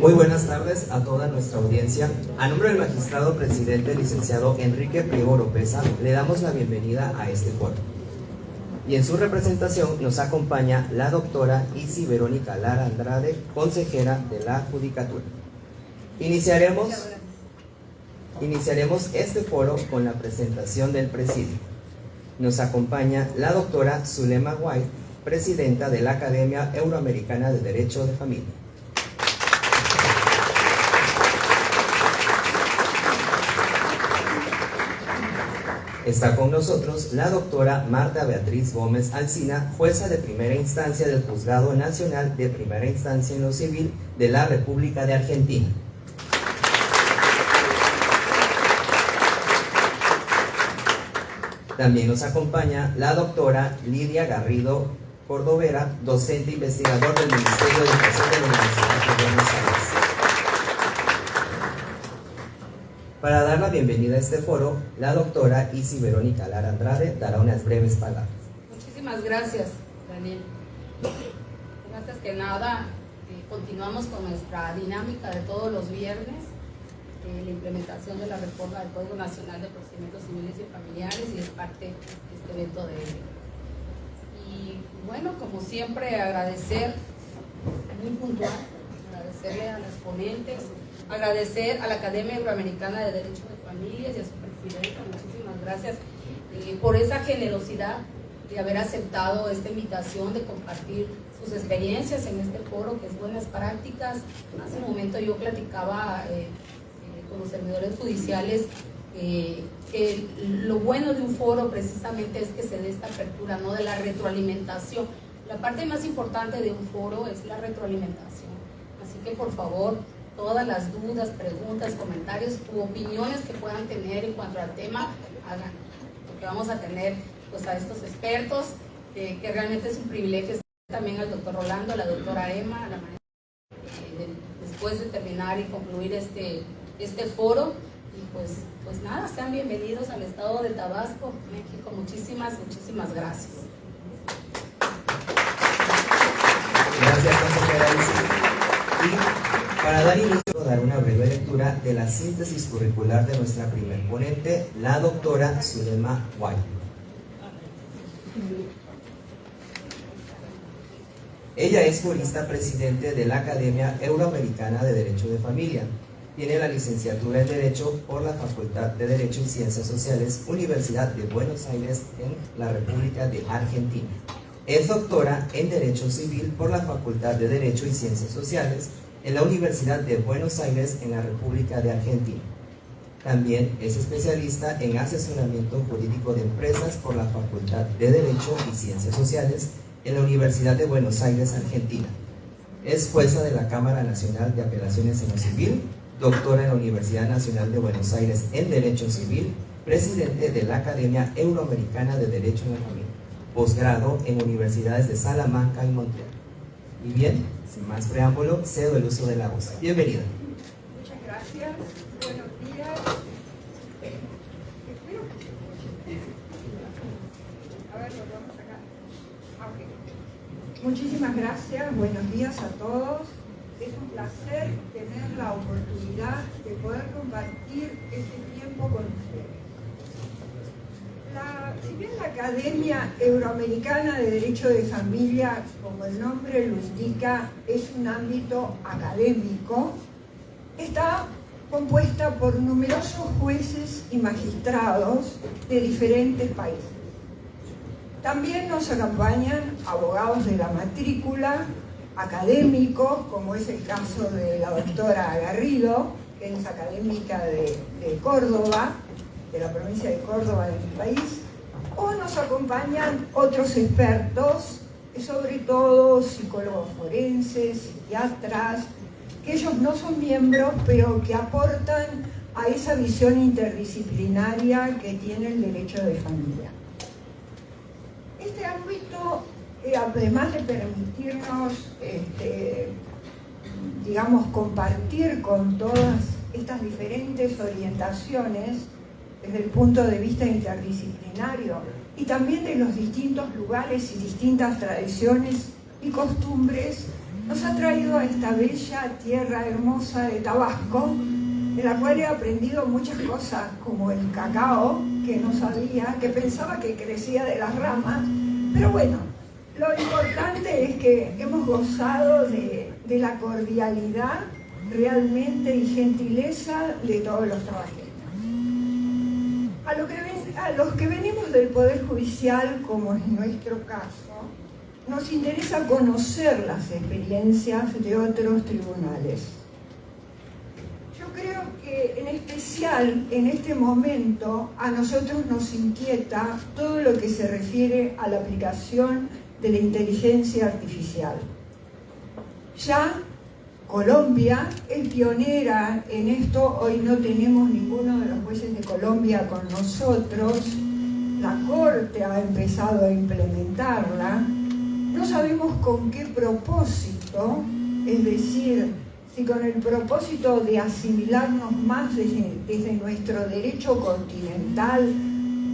Muy buenas tardes a toda nuestra audiencia. A nombre del magistrado presidente licenciado Enrique Priego Oropeza, le damos la bienvenida a este foro. Y en su representación nos acompaña la doctora Isi Verónica Lara Andrade, consejera de la Judicatura. Iniciaremos este foro con la presentación del presidio. Nos acompaña la doctora Zulema White, presidenta de la Academia Euroamericana de Derecho de Familia. Está con nosotros la doctora Marta Beatriz Gómez Alsina, jueza de primera instancia del Juzgado Nacional de Primera Instancia en lo Civil de la República de Argentina. También nos acompaña la doctora Lidia Garrido Cordovera, docente investigador del Ministerio de Educación de la Universidad de Buenos Aires. Para dar la bienvenida a este foro, la doctora Isi Verónica Lara Andrade dará unas breves palabras. Muchísimas gracias, Daniel. Antes que nada, continuamos con nuestra dinámica de todos los viernes, la implementación de la reforma del Código Nacional de Procedimientos Civiles y Familiares, y es parte de este evento de hoy. Y bueno, como siempre, agradecer, muy puntual, agradecerle a los ponentes, agradecer a la Academia Euroamericana de Derecho de Familias y a su presidenta, muchísimas gracias por esa generosidad de haber aceptado esta invitación de compartir sus experiencias en este foro, que es Buenas Prácticas. Hace un momento yo platicaba con los servidores judiciales que lo bueno de un foro precisamente es que se dé esta apertura, ¿no?, de la retroalimentación. La parte más importante de un foro es la retroalimentación. Así que por favor, todas las dudas, preguntas, comentarios u opiniones que puedan tener en cuanto al tema, hagan, porque vamos a tener pues a estos expertos, que realmente es un privilegio, también al doctor Rolando, a la doctora Emma, a la maestra, después de terminar y concluir este foro. Y pues nada, sean bienvenidos al estado de Tabasco, México. Muchísimas gracias. Gracias, consejera Isi. Y para dar inicio, dar una breve lectura de la síntesis curricular de nuestra primer ponente, la doctora Zulema White. Ella es jurista presidente de la Academia Euroamericana de Derecho de Familia. Tiene la licenciatura en Derecho por la Facultad de Derecho y Ciencias Sociales, Universidad de Buenos Aires, en la República de Argentina. Es doctora en Derecho Civil por la Facultad de Derecho y Ciencias Sociales, en la Universidad de Buenos Aires, en la República de Argentina. También es especialista en asesoramiento jurídico de empresas por la Facultad de Derecho y Ciencias Sociales, en la Universidad de Buenos Aires, Argentina. Es jueza de la Cámara Nacional de Apelaciones en lo Civil, doctora en la Universidad Nacional de Buenos Aires en Derecho Civil, presidente de la Academia Euroamericana de Derecho de la Familia, posgrado en universidades de Salamanca y Montreal. Y bien, sin más preámbulo, cedo el uso de la voz. Bienvenida. Muchas gracias. Buenos días. A ver, lo vamos acá. Okay. Muchísimas gracias. Buenos días a todos. Es un placer tener la oportunidad de poder compartir este tiempo con ustedes. Si bien la Academia Euroamericana de Derecho de Familia, como el nombre lo indica, es un ámbito académico, está compuesta por numerosos jueces y magistrados de diferentes países. También nos acompañan abogados de la matrícula, académicos, como es el caso de la doctora Garrido, que es académica de Córdoba, de la provincia de Córdoba de mi país, o nos acompañan otros expertos, sobre todo psicólogos forenses, psiquiatras, que ellos no son miembros, pero que aportan a esa visión interdisciplinaria que tiene el derecho de familia. Este ámbito, además de permitirnos, digamos, compartir con todas estas diferentes orientaciones desde el punto de vista interdisciplinario y también de los distintos lugares y distintas tradiciones y costumbres nos ha traído a esta bella tierra hermosa de Tabasco, en la cual he aprendido muchas cosas, como el cacao, que no sabía, que pensaba que crecía de las ramas, pero bueno, lo importante es que hemos gozado de la cordialidad realmente y gentileza de todos los tabaqueños. A los que venimos del Poder Judicial, como es nuestro caso, nos interesa conocer las experiencias de otros tribunales. Yo creo que en especial en este momento a nosotros nos inquieta todo lo que se refiere a la aplicación de la inteligencia artificial. Ya Colombia es pionera en esto, hoy no tenemos ninguno de los jueces de Colombia con nosotros, la Corte ha empezado a implementarla, no sabemos con qué propósito, es decir, si con el propósito de asimilarnos más desde nuestro derecho continental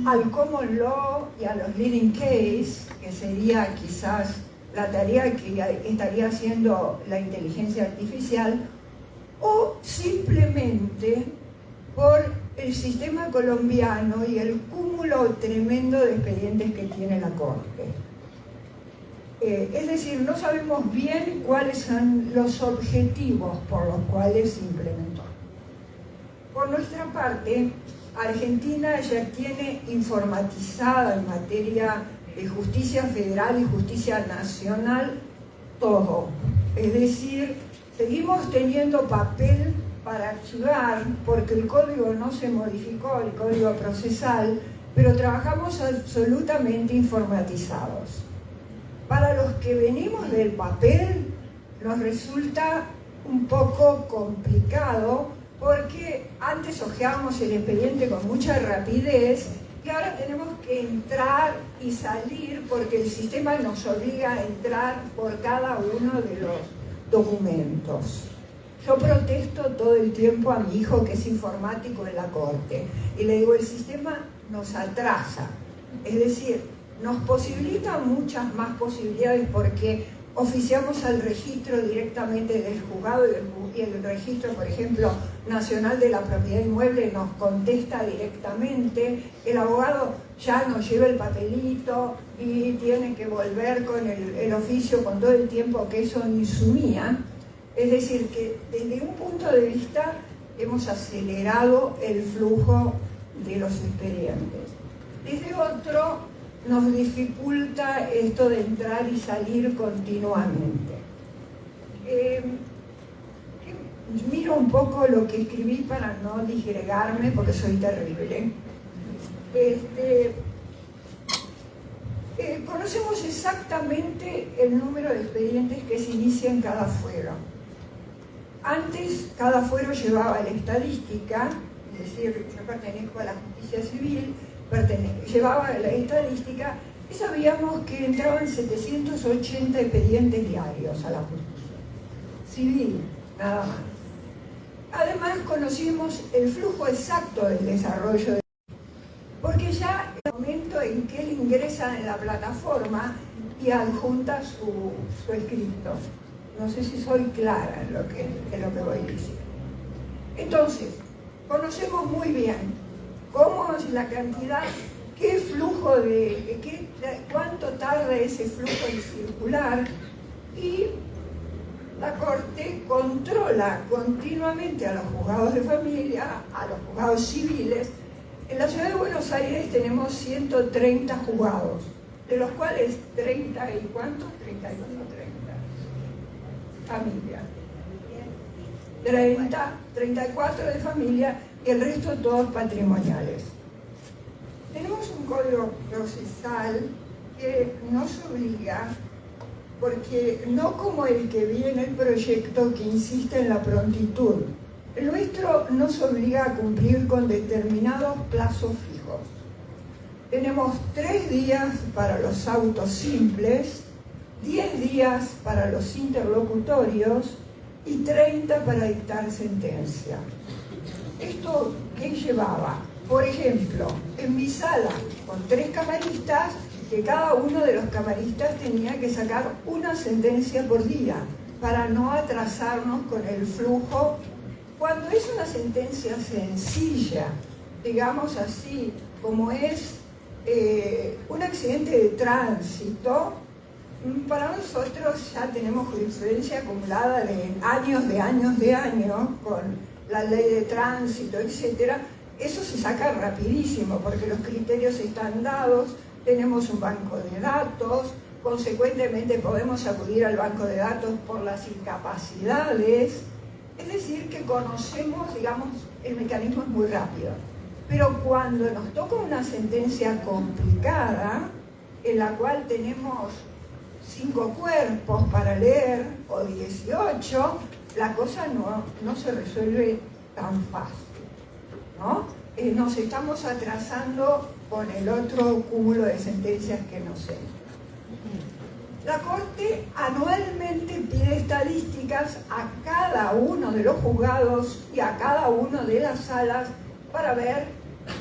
al common law y a los leading case, que sería quizás la tarea que estaría haciendo la inteligencia artificial, o simplemente por el sistema colombiano y el cúmulo tremendo de expedientes que tiene la Corte. Es decir, no sabemos bien cuáles son los objetivos por los cuales se implementó. Por nuestra parte, Argentina ya tiene informatizada en materia de justicia federal y justicia nacional todo. Es decir, seguimos teniendo papel para archivar porque el código no se modificó, el código procesal, pero trabajamos absolutamente informatizados. Para los que venimos del papel nos resulta un poco complicado porque antes hojeábamos el expediente con mucha rapidez y ahora tenemos que entrar y salir porque el sistema nos obliga a entrar por cada uno de los documentos. Yo protesto todo el tiempo a mi hijo que es informático en la Corte y le digo, el sistema nos atrasa, es decir, nos posibilita muchas más posibilidades porque oficiamos al registro directamente del juzgado y el registro, por ejemplo, nacional de la propiedad inmueble nos contesta directamente, el abogado ya nos lleva el papelito y tiene que volver con el oficio con todo el tiempo que eso insumía. Es decir, que desde un punto de vista hemos acelerado el flujo de los expedientes. Desde otro, nos dificulta esto de entrar y salir continuamente. Miro un poco lo que escribí para no disgregarme porque soy terrible. Conocemos exactamente el número de expedientes que se inicia en cada fuero. Antes, cada fuero llevaba la estadística, es decir, yo pertenezco a la justicia civil, llevaba la estadística y sabíamos que entraban 780 expedientes diarios a la justicia civil, nada más. Además conocimos el flujo exacto del desarrollo porque ya en el momento en que él ingresa en la plataforma y adjunta su escrito. No sé si soy clara en lo que voy diciendo. Entonces, conocemos muy bien cómo es la cantidad, qué flujo cuánto tarda ese flujo en circular y la Corte controla continuamente a los juzgados de familia, a los juzgados civiles. En la ciudad de Buenos Aires tenemos 130 juzgados, de los cuales 30 y ¿cuántos? 31 o 30 familias. 34 de familia y el resto todos patrimoniales. Tenemos un código procesal que nos obliga, porque no como el que viene el proyecto que insiste en la prontitud, el nuestro nos obliga a cumplir con determinados plazos fijos. Tenemos 3 días para los autos simples, 10 días para los interlocutorios y 30 para dictar sentencia. ¿Esto qué llevaba? Por ejemplo, en mi sala, con 3 camaristas, que cada uno de los camaristas tenía que sacar una sentencia por día. para no atrasarnos con el flujo. Cuando es una sentencia sencilla, digamos así, como es un accidente de tránsito, para nosotros ya tenemos jurisprudencia acumulada de años, con la ley de tránsito, etc. Eso se saca rapidísimo porque los criterios están dados, tenemos un banco de datos, consecuentemente podemos acudir al banco de datos por las incapacidades, es decir, que conocemos, digamos, el mecanismo es muy rápido. Pero cuando nos toca una sentencia complicada, en la cual tenemos 5 cuerpos para leer, o 18, la cosa no se resuelve tan fácil, ¿no? Nos estamos atrasando con el otro cúmulo de sentencias que nos entra. La Corte anualmente pide estadísticas a cada uno de los juzgados y a cada una de las salas para ver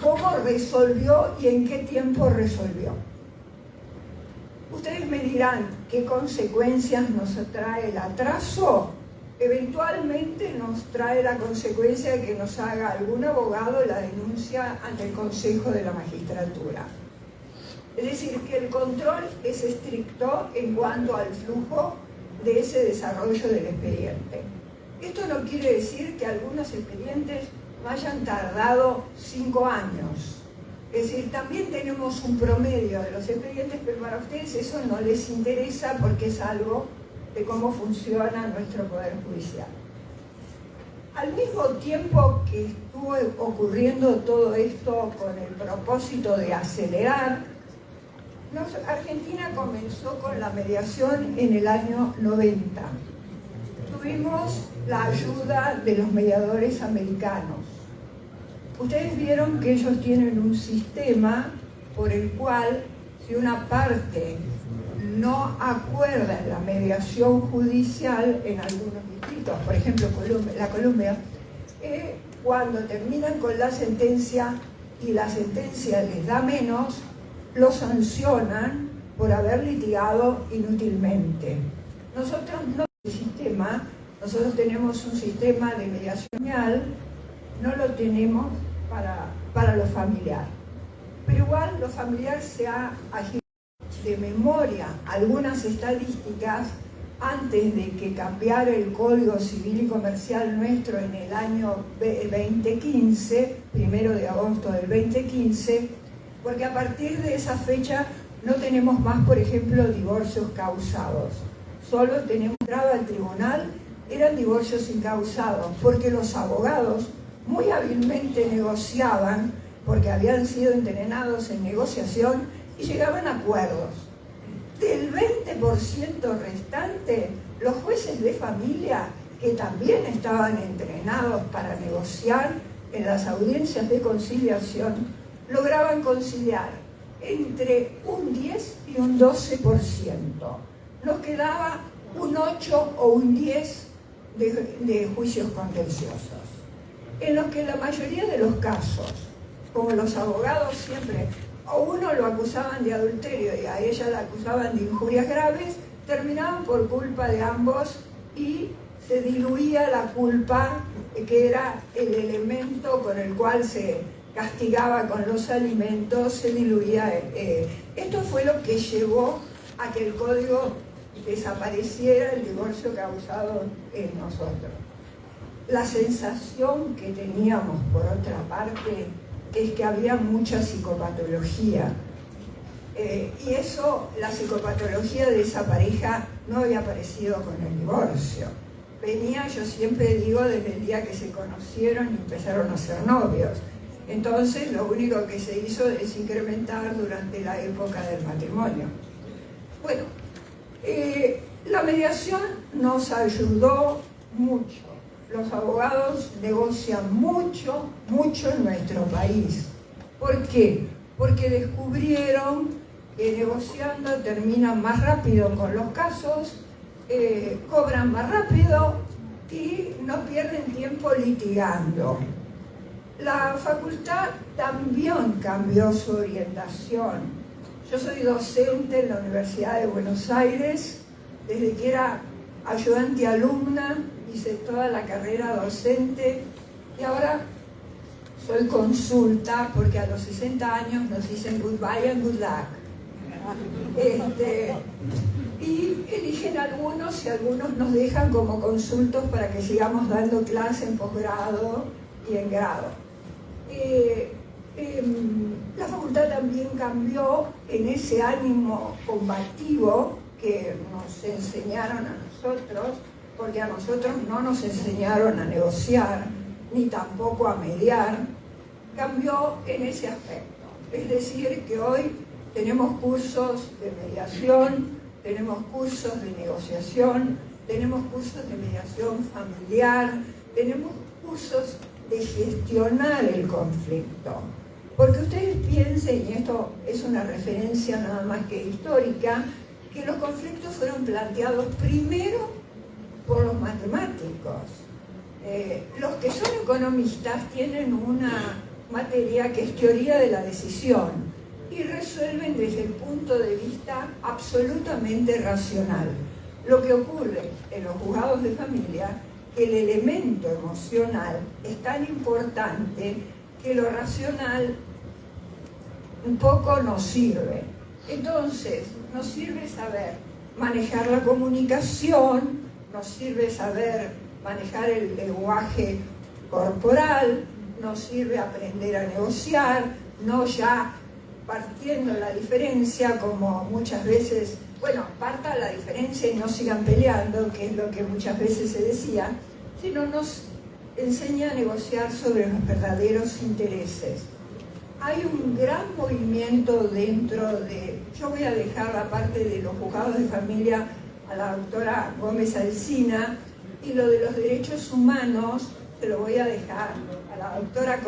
cómo resolvió y en qué tiempo resolvió. Ustedes me dirán qué consecuencias nos trae el atraso. Eventualmente nos trae la consecuencia de que nos haga algún abogado la denuncia ante el Consejo de la Magistratura. Es decir, que el control es estricto en cuanto al flujo de ese desarrollo del expediente. Esto no quiere decir que algunos expedientes no hayan tardado 5 años. Es decir, también tenemos un promedio de los expedientes, pero para ustedes eso no les interesa porque es algo de cómo funciona nuestro Poder Judicial. Al mismo tiempo que estuvo ocurriendo todo esto con el propósito de acelerar, Argentina comenzó con la mediación en el año 90. Tuvimos la ayuda de los mediadores americanos. Ustedes vieron que ellos tienen un sistema por el cual, si una parte no acuerda en la mediación judicial en algunos distritos, por ejemplo la Colombia, cuando terminan con la sentencia y la sentencia les da menos, lo sancionan por haber litigado inútilmente. Nosotros no tenemos sistema, nosotros tenemos un sistema de mediación, no lo tenemos para lo familiar. Pero igual lo familiar se ha agitado de memoria algunas estadísticas antes de que cambiara el Código Civil y Comercial nuestro en el año 2015, 1 de agosto del 2015, porque a partir de esa fecha no tenemos más, por ejemplo, divorcios causados. Solo tenemos entrada al tribunal, eran divorcios incausados, porque los abogados muy hábilmente negociaban, porque habían sido entrenados en negociación y llegaban a acuerdos. Del 20% restante, los jueces de familia, que también estaban entrenados para negociar en las audiencias de conciliación, lograban conciliar entre un 10 y un 12%. Nos quedaba un 8 o un 10 de juicios contenciosos, en los que la mayoría de los casos, como los abogados siempre, o uno lo acusaban de adulterio y a ella la acusaban de injurias graves, terminaban por culpa de ambos y se diluía la culpa, que era el elemento con el cual se castigaba con los alimentos, se diluía. Esto fue lo que llevó a que el código desapareciera el divorcio causado en nosotros. La sensación que teníamos, por otra parte, es que había mucha psicopatología. Y eso, la psicopatología de esa pareja no había aparecido con el divorcio. Venía, yo siempre digo, desde el día que se conocieron y empezaron a ser novios. Entonces, lo único que se hizo es incrementar durante la época del matrimonio. Bueno, la mediación nos ayudó mucho. Los abogados negocian mucho en nuestro país. ¿Por qué? Porque descubrieron que negociando terminan más rápido con los casos, cobran más rápido y no pierden tiempo litigando. La facultad también cambió su orientación. Yo soy docente en la Universidad de Buenos Aires desde que era ayudante alumna, hice toda la carrera docente y ahora soy consulta porque a los 60 años nos dicen goodbye and good luck. Y eligen algunos y algunos nos dejan como consultos para que sigamos dando clase en posgrado y en grado. La facultad también cambió en ese ánimo combativo que nos enseñaron a nosotros, porque a nosotros no nos enseñaron a negociar, ni tampoco a mediar, cambió en ese aspecto. Es decir, que hoy tenemos cursos de mediación, tenemos cursos de negociación, tenemos cursos de mediación familiar, tenemos cursos de gestionar el conflicto. Porque ustedes piensen, y esto es una referencia nada más que histórica, que los conflictos fueron planteados primero por los matemáticos. Los que son economistas tienen una materia que es teoría de la decisión y resuelven desde el punto de vista absolutamente racional. Lo que ocurre en los juzgados de familia, que el elemento emocional es tan importante que lo racional un poco nos sirve. Entonces, nos sirve saber manejar la comunicación, nos sirve saber manejar el lenguaje corporal, nos sirve aprender a negociar, no ya partiendo la diferencia como muchas veces, bueno, parta la diferencia y no sigan peleando, que es lo que muchas veces se decía, sino nos enseña a negociar sobre los verdaderos intereses. Hay un gran movimiento dentro de... Yo voy a dejar la parte de los juzgados de familia a la doctora Gómez Alsina y lo de los derechos humanos se lo voy a dejar a la doctora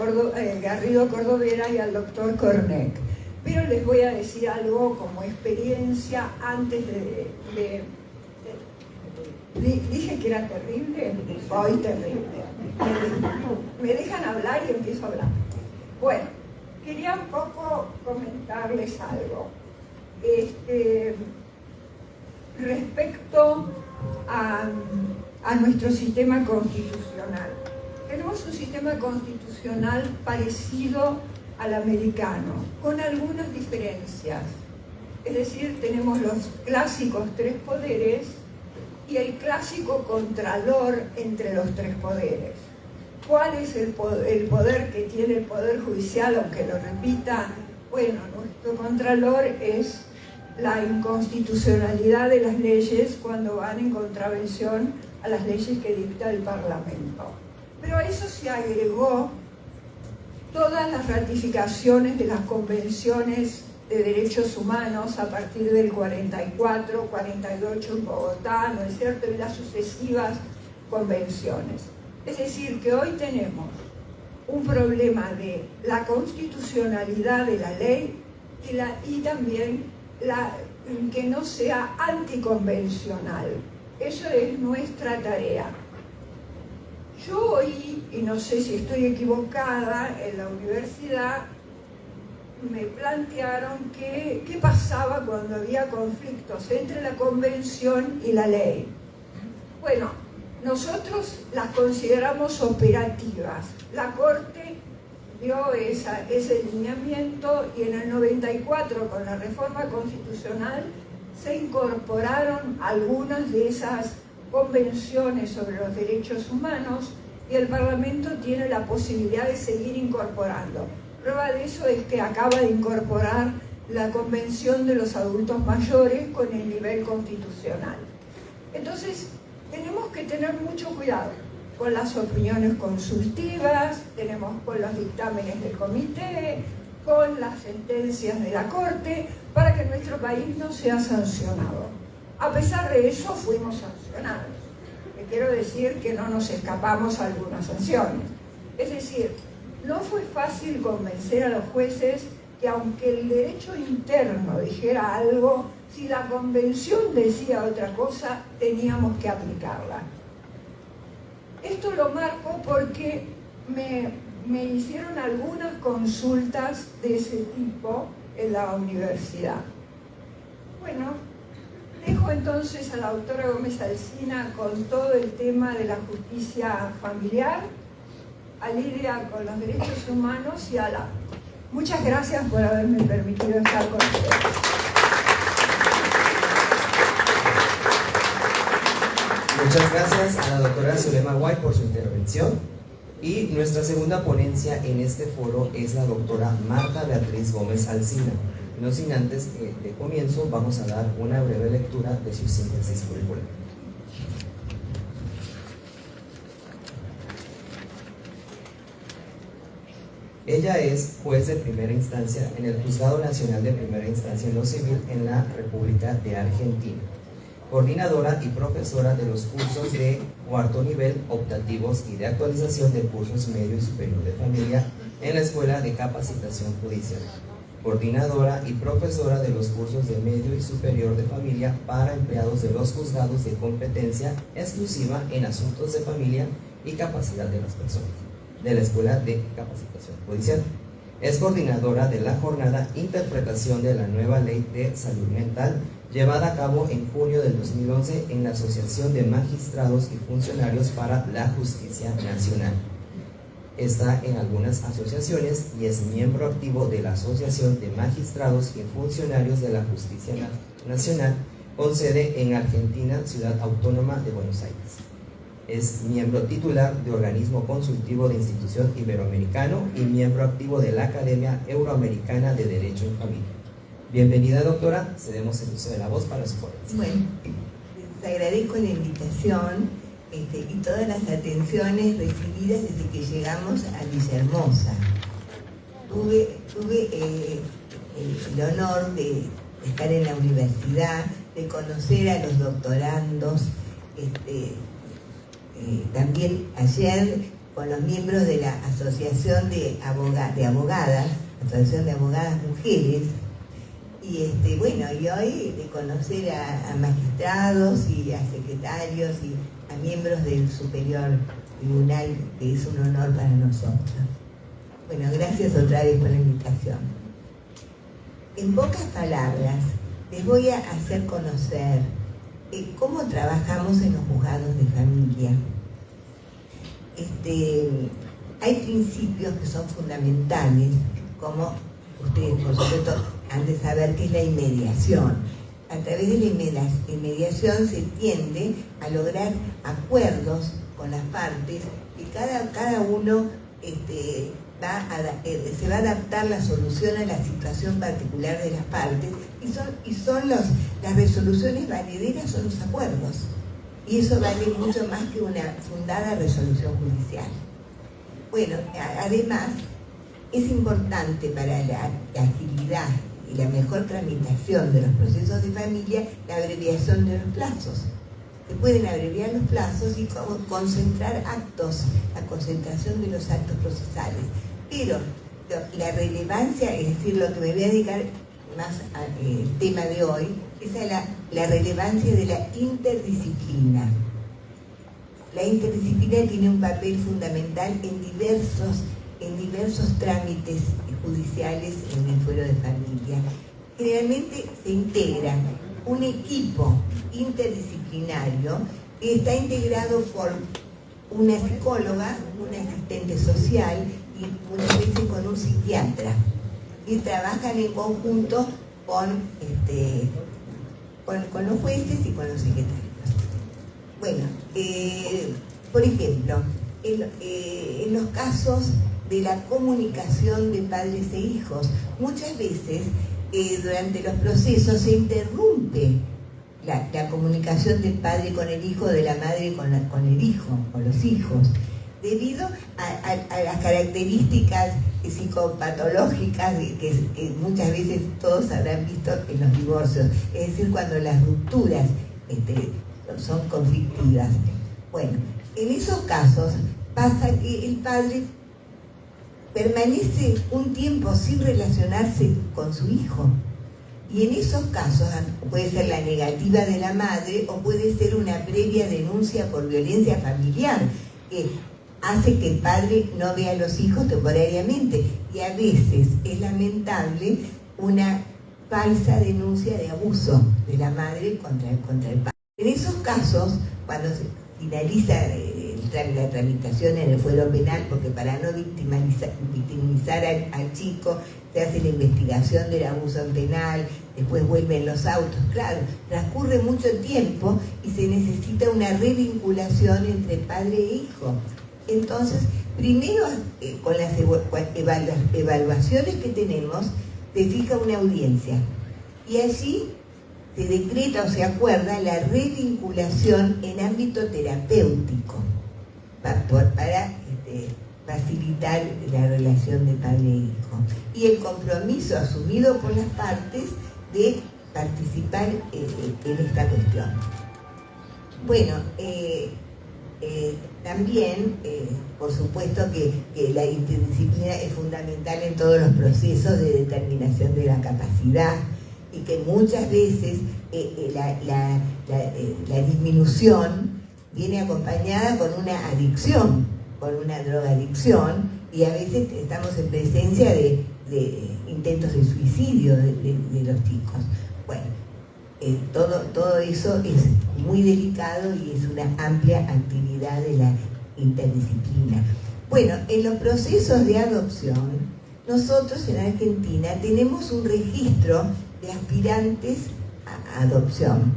Garrido Cordovera y al doctor Cornec. Pero les voy a decir algo como experiencia antes dije que era terrible, soy terrible. Me dejan hablar y empiezo a hablar. Bueno, quería un poco comentarles algo. Respecto a nuestro sistema constitucional. Tenemos un sistema constitucional parecido al americano, con algunas diferencias. Es decir, tenemos los clásicos tres poderes y el clásico contralor entre los tres poderes. ¿Cuál es el poder que tiene el Poder Judicial, aunque lo repita? Bueno, nuestro contralor es la inconstitucionalidad de las leyes cuando van en contravención a las leyes que dicta el Parlamento. Pero a eso se agregó todas las ratificaciones de las convenciones de derechos humanos a partir del 44, 48 en Bogotá, ¿no es cierto?, y las sucesivas convenciones. Es decir, que hoy tenemos un problema de la constitucionalidad de la ley y también que no sea anticonvencional. Eso es nuestra tarea. Yo oí, y no sé si estoy equivocada, en la universidad me plantearon qué pasaba cuando había conflictos entre la convención y la ley. Bueno, nosotros las consideramos operativas. La Corte dio ese lineamiento y en el 94, con la reforma constitucional, se incorporaron algunas de esas convenciones sobre los derechos humanos y el Parlamento tiene la posibilidad de seguir incorporando. Prueba de eso es que acaba de incorporar la Convención de los Adultos Mayores con el nivel constitucional. Entonces, tenemos que tener mucho cuidado con las opiniones consultivas, con los dictámenes del comité, con las sentencias de la Corte, para que nuestro país no sea sancionado. A pesar de eso, fuimos sancionados. Quiero decir que no nos escapamos a algunas sanciones. Es decir, no fue fácil convencer a los jueces que aunque el derecho interno dijera algo, si la convención decía otra cosa, teníamos que aplicarla. Esto lo marco porque me hicieron algunas consultas de ese tipo en la universidad. Bueno, Dejo entonces a la doctora Gómez Alsina con todo el tema de la justicia familiar, a Lidia con los derechos humanos y a la... Muchas gracias por haberme permitido estar con ustedes. Muchas gracias a la doctora Zulema Guay por su intervención. Y nuestra segunda ponencia en este foro es la doctora Marta Beatriz Gómez Alsina. No sin antes, de comienzo, vamos a dar una breve lectura de su síntesis curricular. Ella es juez de primera instancia en el Juzgado Nacional de Primera Instancia en lo Civil en la República de Argentina, coordinadora y profesora de los cursos de cuarto nivel optativos y de actualización de cursos medio y superior de familia en la Escuela de Capacitación Judicial, coordinadora y profesora de los cursos de medio y superior de familia para empleados de los juzgados de competencia exclusiva en asuntos de familia y capacidad de las personas, de la Escuela de Capacitación Judicial. Es coordinadora de la jornada Interpretación de la Nueva Ley de Salud Mental, llevada a cabo en junio del 2011 en la Asociación de Magistrados y Funcionarios para la Justicia Nacional. Está en algunas asociaciones y es miembro activo de la Asociación de Magistrados y Funcionarios de la Justicia Nacional, con sede en Argentina, Ciudad Autónoma de Buenos Aires. Es miembro titular de Organismo Consultivo de Institución Iberoamericano y miembro activo de la Academia Euroamericana de Derecho en Familia. Bienvenida, doctora. Cedemos el uso de la voz para su ponencia. Bueno, les agradezco la invitación y todas las atenciones recibidas desde que llegamos a Villahermosa. Tuve el honor de estar en la universidad, de conocer a los doctorandos, también ayer con los miembros de la Asociación de Abogadas, Asociación de Abogadas Mujeres, y y hoy de conocer a magistrados y a secretarios y a miembros del Superior Tribunal, que es un honor para nosotros. Bueno, gracias otra vez por la invitación. En pocas palabras, les voy a hacer conocer cómo trabajamos en los juzgados de familia. Hay principios que son fundamentales, como ustedes, por supuesto, han de saber qué es la inmediación. A través de la inmediación se tiende a lograr acuerdos con las partes y cada uno se va a adaptar la solución a la situación particular de las partes las resoluciones valederas son los acuerdos, y eso vale mucho más que una fundada resolución judicial. Bueno, además es importante para la agilidad y la mejor tramitación de los procesos de familia la abreviación de los plazos. Se pueden abreviar los plazos y concentrar actos, la concentración de los actos procesales. Pero la relevancia, es decir, lo que me voy a dedicar más al tema de hoy, es a la relevancia de la interdisciplina. La interdisciplina tiene un papel fundamental en diversos trámites judiciales en el fuero de familia. Generalmente se integra un equipo interdisciplinario que está integrado por una psicóloga, un asistente social y muchas veces con un psiquiatra, y trabajan en conjunto con los jueces y con los secretarios. Bueno, por ejemplo, en los casos de la comunicación de padres e hijos, muchas veces durante los procesos se interrumpe la comunicación del padre con el hijo, de la madre con el hijo, con los hijos, debido a las características psicopatológicas que muchas veces todos habrán visto en los divorcios, es decir, cuando las rupturas son conflictivas. Bueno, en esos casos pasa que el padre permanece un tiempo sin relacionarse con su hijo, y en esos casos puede ser la negativa de la madre o puede ser una previa denuncia por violencia familiar que hace que el padre no vea a los hijos temporariamente, y a veces es lamentable una falsa denuncia de abuso de la madre contra el padre. En esos casos, cuando se finaliza la tramitación en el fuero penal, porque para no victimizar al chico se hace la investigación del abuso penal, después vuelven los autos, claro, transcurre mucho tiempo y se necesita una revinculación entre padre e hijo. Entonces, primero con las evaluaciones que tenemos, se fija una audiencia y allí se decreta o se acuerda la revinculación en ámbito terapéutico para facilitar la relación de padre e hijo, y el compromiso asumido por las partes de participar en esta cuestión. Bueno, también, por supuesto que la interdisciplina es fundamental en todos los procesos de determinación de la capacidad, y que muchas veces la disminución viene acompañada con una adicción, con una drogadicción, y a veces estamos en presencia de intentos de suicidio de los chicos. Bueno, todo eso es muy delicado y es una amplia actividad de la interdisciplina. Bueno, en los procesos de adopción, nosotros en Argentina tenemos un registro de aspirantes a adopción.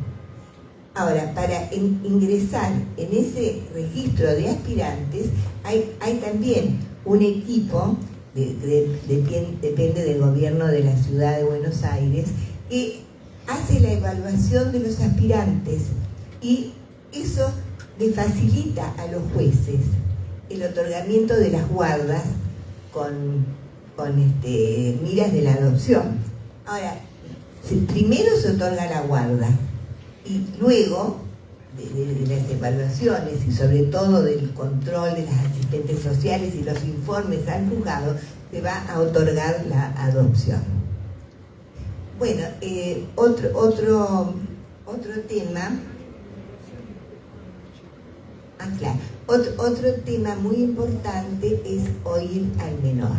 Ahora, para ingresar en ese registro de aspirantes, hay también un equipo, depende del gobierno de la ciudad de Buenos Aires, que hace la evaluación de los aspirantes, y eso le facilita a los jueces el otorgamiento de las guardas con miras de la adopción. Ahora, primero se otorga la guarda y luego de las evaluaciones y sobre todo del control de las asistentes sociales y los informes al juzgado, se va a otorgar la adopción. Bueno, otro tema, claro, otro tema muy importante es oír al menor.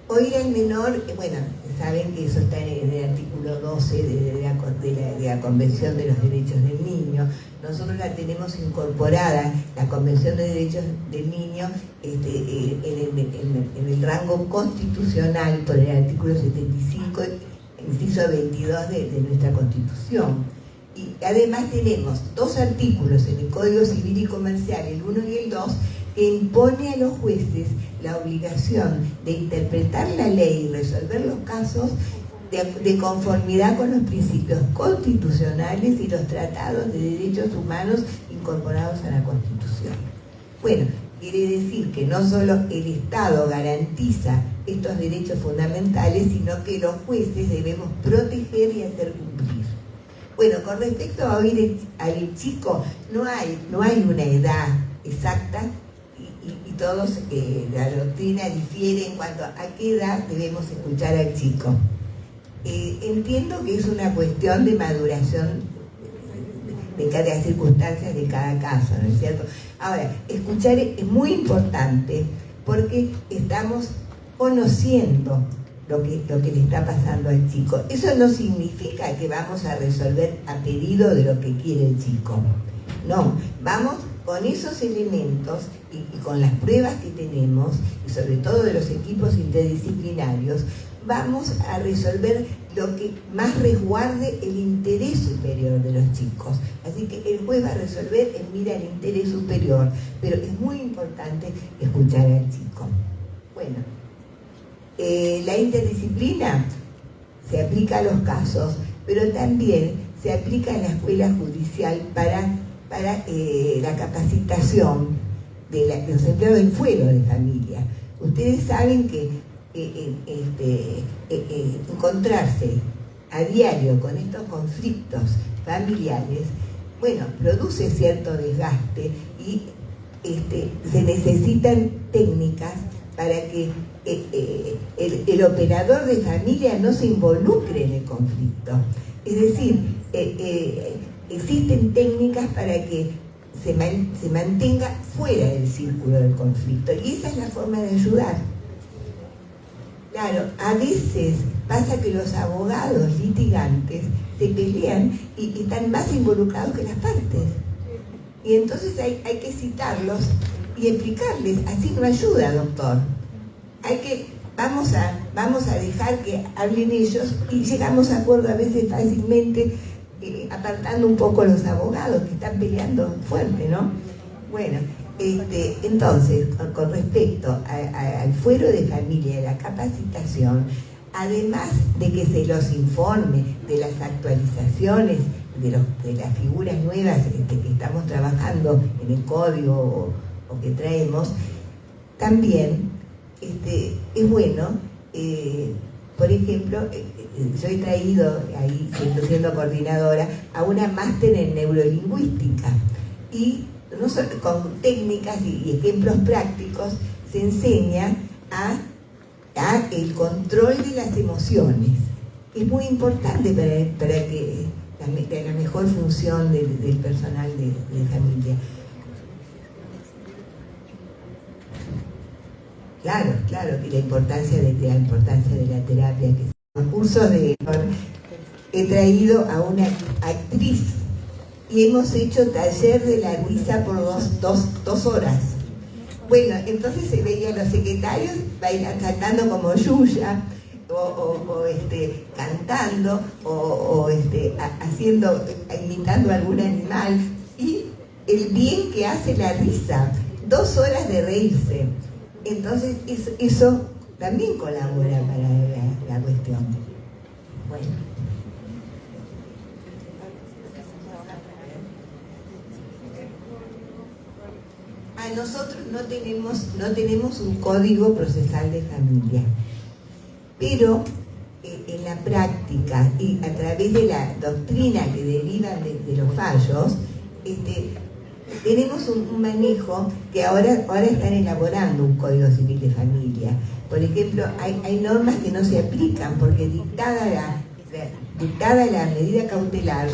Oír al menor, bueno, saben que eso está en el artículo 12 de la Convención de los Derechos del Niño. Nosotros la tenemos incorporada, la Convención de Derechos del Niño, en el rango constitucional por el artículo 75, inciso 22 de nuestra Constitución. Y además tenemos dos artículos en el Código Civil y Comercial, el 1 y el 2, que impone a los jueces la obligación de interpretar la ley y resolver los casos de conformidad con los principios constitucionales y los tratados de derechos humanos incorporados a la Constitución. Bueno, quiere decir que no solo el Estado garantiza estos derechos fundamentales, sino que los jueces debemos proteger y hacer cumplir. Bueno, con respecto a oír al chico, no hay una edad exacta, y todos, la doctrina difiere en cuanto a qué edad debemos escuchar al chico. Entiendo que es una cuestión de maduración de cada circunstancia, de cada caso, ¿no es cierto? Ahora, escuchar es muy importante porque estamos conociendo lo que le está pasando al chico. Eso no significa que vamos a resolver a pedido de lo que quiere el chico. No, vamos con esos elementos y con las pruebas que tenemos, y sobre todo de los equipos interdisciplinarios, vamos a resolver lo que más resguarde el interés superior de los chicos. Así que el juez va a resolver en mira el interés superior, pero es muy importante escuchar al chico. Bueno, la interdisciplina se aplica a los casos, pero también se aplica en la escuela judicial para la capacitación de los empleados del fuero de familia. Ustedes saben que encontrarse a diario con estos conflictos familiares, bueno, produce cierto desgaste y se necesitan técnicas para que el operador de familia no se involucre en el conflicto. Es decir, existen técnicas para que se mantenga fuera del círculo del conflicto, y esa es la forma de ayudar. Claro, a veces pasa que los abogados litigantes se pelean y están más involucrados que las partes. Y entonces hay que citarlos y explicarles, así no ayuda, doctor. Vamos a dejar que hablen ellos y llegamos a acuerdo a veces fácilmente, apartando un poco a los abogados que están peleando fuerte, ¿no? Bueno, entonces, con respecto al fuero de familia y la capacitación, además de que se los informe de las actualizaciones de las figuras nuevas que estamos trabajando en el código o que traemos, también es bueno, por ejemplo, yo he traído, ahí siendo coordinadora, a una máster en neurolingüística y no solo, con técnicas y ejemplos prácticos se enseña a el control de las emociones. Es muy importante para que la mejor función del personal de familia. Claro, y la importancia de la terapia. En cursos he traído a una actriz y hemos hecho taller de la risa por dos horas. Bueno, entonces se veían los secretarios cantando como Yuya, o cantando, o imitando a algún animal, y el bien que hace la risa, 2 horas de reírse. Entonces eso también colabora para la cuestión. Bueno. Nosotros no tenemos un código procesal de familia, pero en la práctica y a través de la doctrina que deriva de los fallos, tenemos un manejo que ahora están elaborando un código civil de familia. Por ejemplo, hay normas que no se aplican porque dictada la medida cautelar,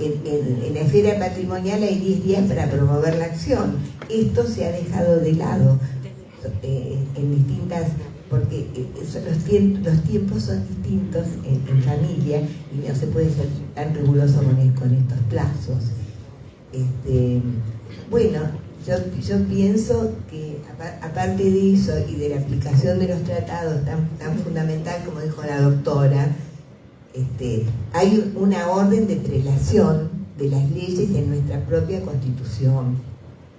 en la esfera patrimonial hay 10 días para promover la acción. Esto se ha dejado de lado en distintas, porque los tiempos son distintos en familia y no se puede ser tan riguroso con estos plazos. Bueno, yo pienso que aparte de eso y de la aplicación de los tratados tan fundamental como dijo la doctora, hay una orden de prelación de las leyes en nuestra propia Constitución.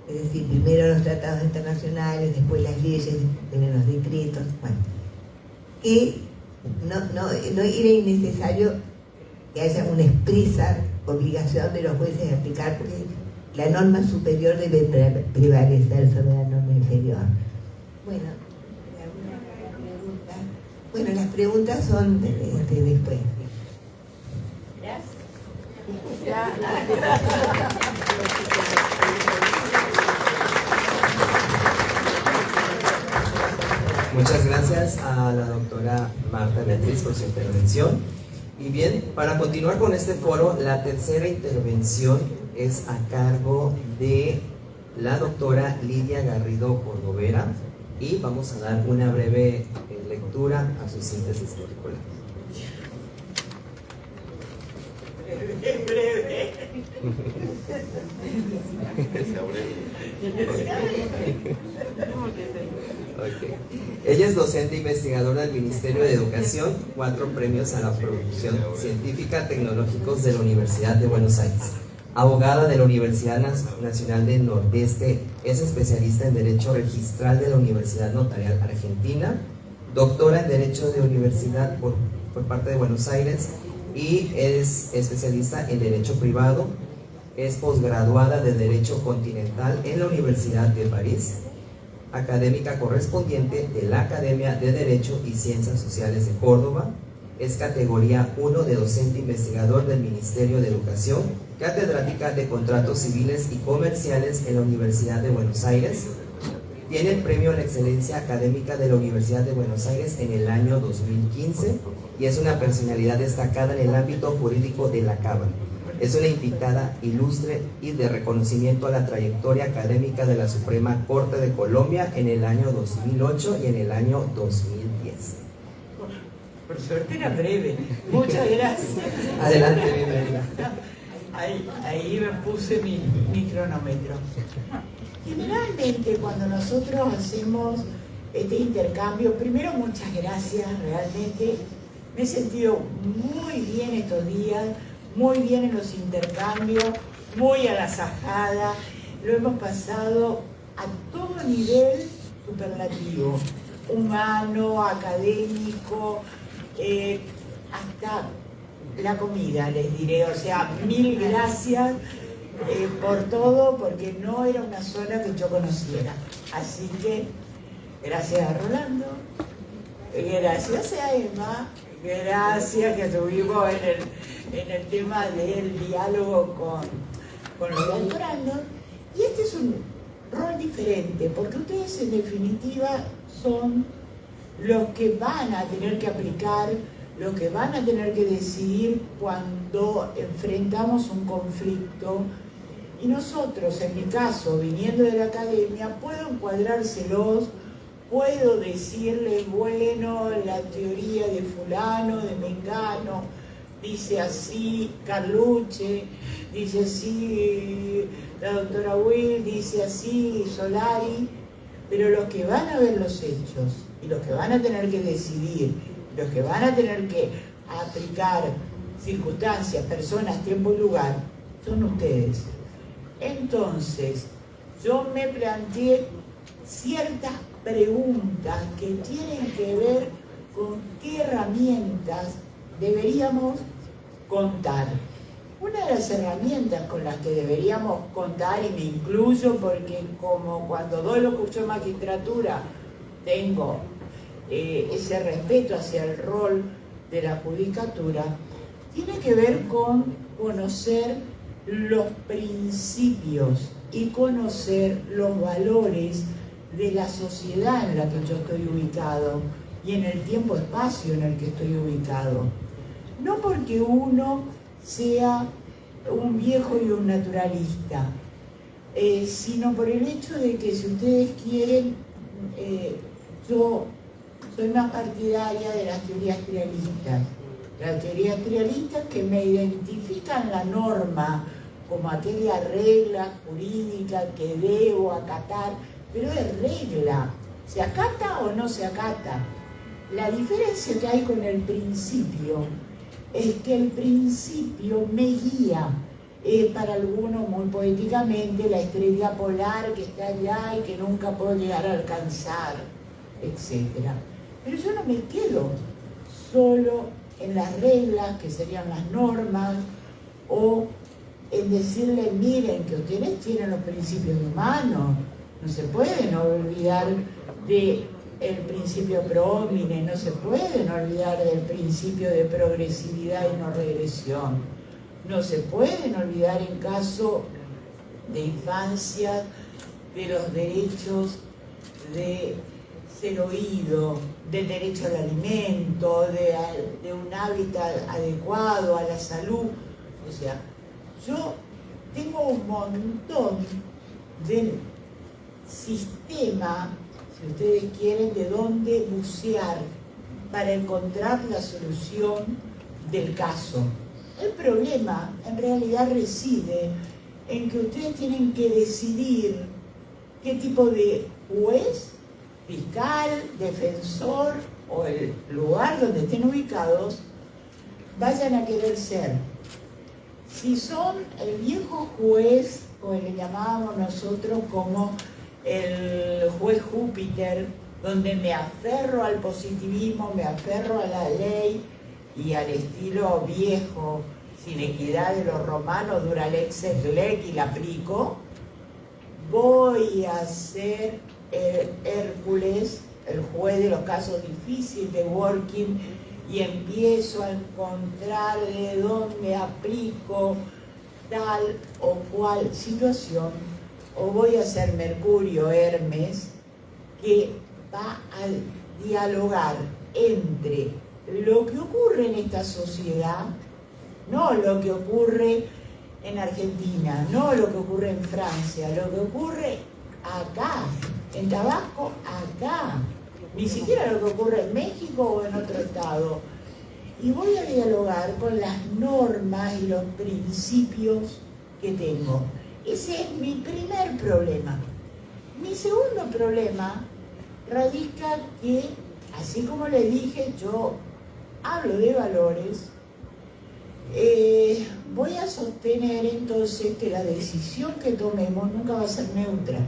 Es decir, primero los tratados internacionales, después las leyes, después los decretos, bueno, que no era innecesario que haya una expresa obligación de los jueces de aplicar, porque la norma superior debe prevalecer sobre la norma inferior. Bueno, ¿alguna pregunta? Bueno, las preguntas son después. Muchas gracias a la doctora Marta Beatriz por su intervención. Y bien, para continuar con este foro, la tercera intervención es a cargo de la doctora Lidia Garrido Cordovera y vamos a dar una breve lectura a su síntesis curricular. Okay. Ella es docente e investigadora del Ministerio de Educación, 4 premios a la producción científica tecnológicos de la Universidad de Buenos Aires. Abogada de la Universidad Nacional del Nordeste, es especialista en Derecho Registral de la Universidad Notarial Argentina, doctora en Derecho de Universidad por parte de Buenos Aires y es especialista en Derecho Privado, es posgraduada de Derecho Continental en la Universidad de París, académica correspondiente de la Academia de Derecho y Ciencias Sociales de Córdoba, es categoría 1 de docente investigador del Ministerio de Educación, catedrática de Contratos Civiles y Comerciales en la Universidad de Buenos Aires, tiene el premio a la excelencia académica de la Universidad de Buenos Aires en el año 2015 y es una personalidad destacada en el ámbito jurídico de la Cámara. Es una invitada ilustre y de reconocimiento a la trayectoria académica de la Suprema Corte de Colombia en el año 2008 y en el año 2010. Por suerte era breve. Muchas gracias. Adelante, bienvenida. Ahí me puse mi cronómetro. Generalmente cuando nosotros hacemos este intercambio, primero muchas gracias, realmente me he sentido muy bien estos días, muy bien en los intercambios, muy agasajada, lo hemos pasado a todo nivel superlativo, humano, académico, hasta la comida, les diré, o sea, mil gracias por todo, porque no era una zona que yo conociera. Así que, gracias a Rolando, gracias a Emma, gracias que estuvimos en el tema del diálogo con los doctorandos. Y este es un rol diferente, porque ustedes en definitiva son los que van a tener que aplicar, los que van a tener que decidir cuando enfrentamos un conflicto. Y nosotros, en mi caso, viniendo de la academia, puedo encuadrárselos, puedo decirle, bueno, la teoría de fulano, de Mengano, dice así Carlucci, dice así la doctora Will, dice así Solari, pero los que van a ver los hechos y los que van a tener que decidir, los que van a tener que aplicar circunstancias, personas, tiempo y lugar, son ustedes. Entonces, yo me planteé ciertas preguntas que tienen que ver con qué herramientas deberíamos contar. Una de las herramientas con las que deberíamos contar, y me incluyo porque como cuando doy los cursos de magistratura tengo ese respeto hacia el rol de la judicatura, tiene que ver con conocer los principios y conocer los valores de la sociedad en la que yo estoy ubicado y en el tiempo-espacio en el que estoy ubicado. No porque uno sea un viejo y un naturalista, sino por el hecho de que si ustedes quieren, yo soy más partidaria de las teorías trialistas. Las teorías trialistas que me identifican la norma como aquella regla jurídica que debo acatar, pero es regla, ¿se acata o no se acata? La diferencia que hay con el principio es que el principio me guía, para algunos muy poéticamente la estrella polar que está allá y que nunca puedo llegar a alcanzar, etc. Pero yo no me quedo solo en las reglas, que serían las normas, o en decirle, miren, que ustedes tienen los principios humanos, no se pueden olvidar del principio pro homine, no se pueden olvidar del principio de progresividad y no regresión, no se pueden olvidar en caso de infancia de los derechos de ser oído, del derecho al alimento, de un hábitat adecuado, a la salud. O sea, yo tengo un montón de sistema, si ustedes quieren, de dónde bucear para encontrar la solución del caso. El problema en realidad reside en que ustedes tienen que decidir qué tipo de juez, fiscal, defensor o el lugar donde estén ubicados vayan a querer ser. Si son el viejo juez, o le llamábamos nosotros como el juez Júpiter, donde me aferro al positivismo, me aferro a la ley y al estilo viejo, sin equidad de los romanos, dura lex et lec, y la aplico, voy a ser Hércules, el juez de los casos difíciles de Working, y empiezo a encontrar de dónde aplico tal o cual situación, o voy a ser Mercurio, Hermes, que va a dialogar entre lo que ocurre en esta sociedad, no lo que ocurre en Argentina, no lo que ocurre en Francia, lo que ocurre acá, en Tabasco, acá, ni siquiera lo que ocurre en México o en otro estado, y voy a dialogar con las normas y los principios que tengo. Ese es mi primer problema. Mi segundo problema radica que, así como les dije, yo hablo de valores, voy a sostener entonces que la decisión que tomemos nunca va a ser neutra.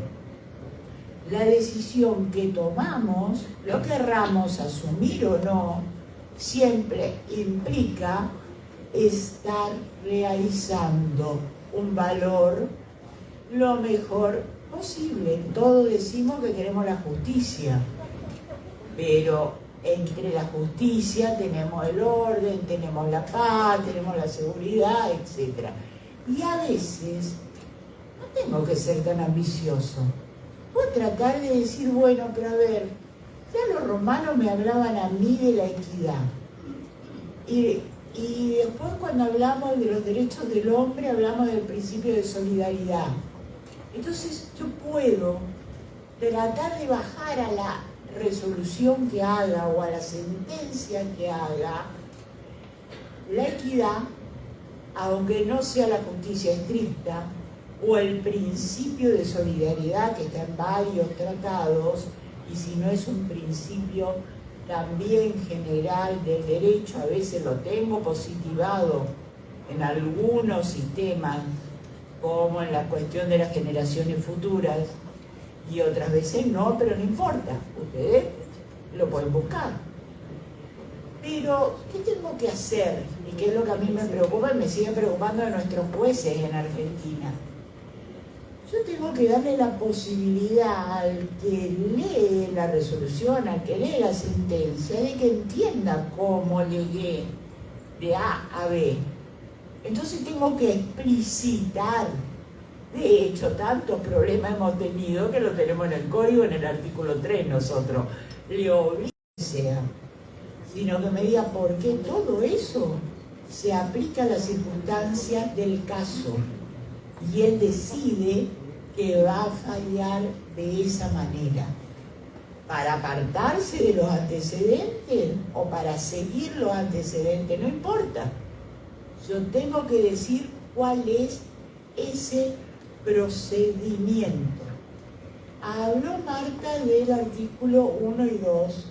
La decisión que tomamos, lo querramos asumir o no, siempre implica estar realizando un valor lo mejor posible. Todos decimos que queremos la justicia, pero entre la justicia tenemos el orden, tenemos la paz, tenemos la seguridad, etc. Y a veces no tengo que ser tan ambicioso. Puedo tratar de decir, bueno, pero a ver, ya los romanos me hablaban a mí de la equidad. Y después cuando hablamos de los derechos del hombre, hablamos del principio de solidaridad. Entonces yo puedo tratar de bajar a la resolución que haga o a la sentencia que haga la equidad, aunque no sea la justicia estricta, o el principio de solidaridad que está en varios tratados, y si no es un principio también general del derecho, a veces lo tengo positivado en algunos sistemas, como en la cuestión de las generaciones futuras, y otras veces no, pero no importa, ustedes lo pueden buscar. Pero, ¿qué tengo que hacer? Y qué es lo que a mí me preocupa y me sigue preocupando de nuestros jueces en Argentina. Yo tengo que darle la posibilidad al que lee la resolución, al que lee la sentencia, de que entienda cómo llegué de A a B. Entonces tengo que explicitar. De hecho, tantos problemas hemos tenido que lo tenemos en el código, en el artículo 3 nosotros. Le obliga sea, sino que me diga por qué todo eso se aplica a las circunstancias del caso. Y él decide que va a fallar de esa manera. Para apartarse de los antecedentes o para seguir los antecedentes, no importa. Yo tengo que decir cuál es ese procedimiento. Habló Marta del artículo 1 y 2,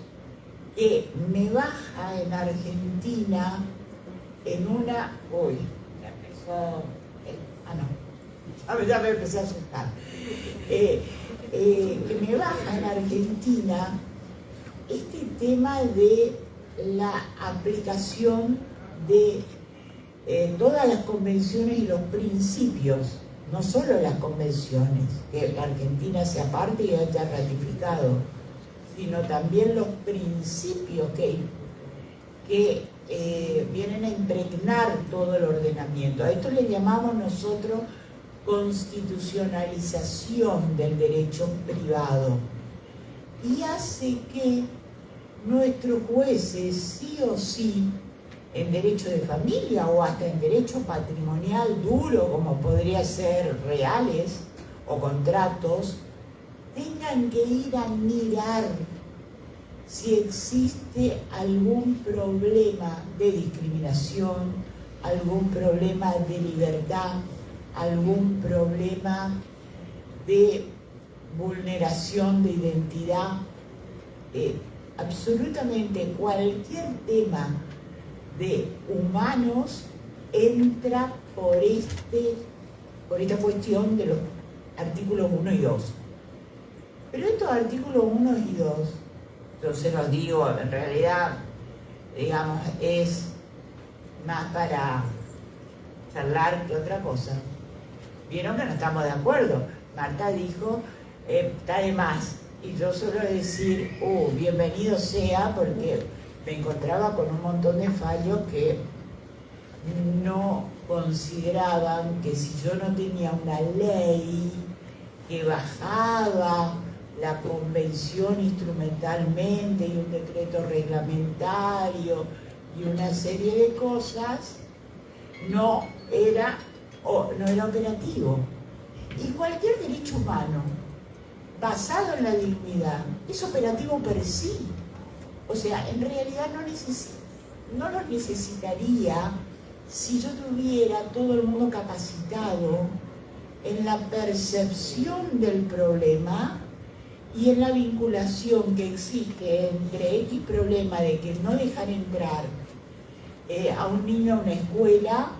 que me baja en Argentina en una... Uy, ya empezó... ya me empecé a asustar. Que me baja en Argentina este tema de la aplicación de todas las convenciones y los principios, no solo las convenciones, que la Argentina sea parte y haya ratificado, sino también los principios que vienen a impregnar todo el ordenamiento. A esto le llamamos nosotros constitucionalización del derecho privado, y hace que nuestros jueces sí o sí en derecho de familia o hasta en derecho patrimonial duro, como podría ser reales o contratos, tengan que ir a mirar si existe algún problema de discriminación, algún problema de libertad, algún problema de vulneración de identidad. Absolutamente cualquier tema de humanos entra por esta cuestión de los artículos 1 y 2. Pero estos artículos 1 y 2, yo se los digo, en realidad, digamos, es más para charlar que otra cosa. Vieron que no estamos de acuerdo. Marta dijo, está de más. Y yo suelo decir, bienvenido sea, porque me encontraba con un montón de fallos que no consideraban que si yo no tenía una ley que bajaba la convención instrumentalmente y un decreto reglamentario y una serie de cosas, no era operativo. Y cualquier derecho humano basado en la dignidad es operativo per sí. O sea, en realidad no necesita no los necesitaría si yo tuviera todo el mundo capacitado en la percepción del problema y en la vinculación que existe entre X problema de que no dejan entrar a un niño a una escuela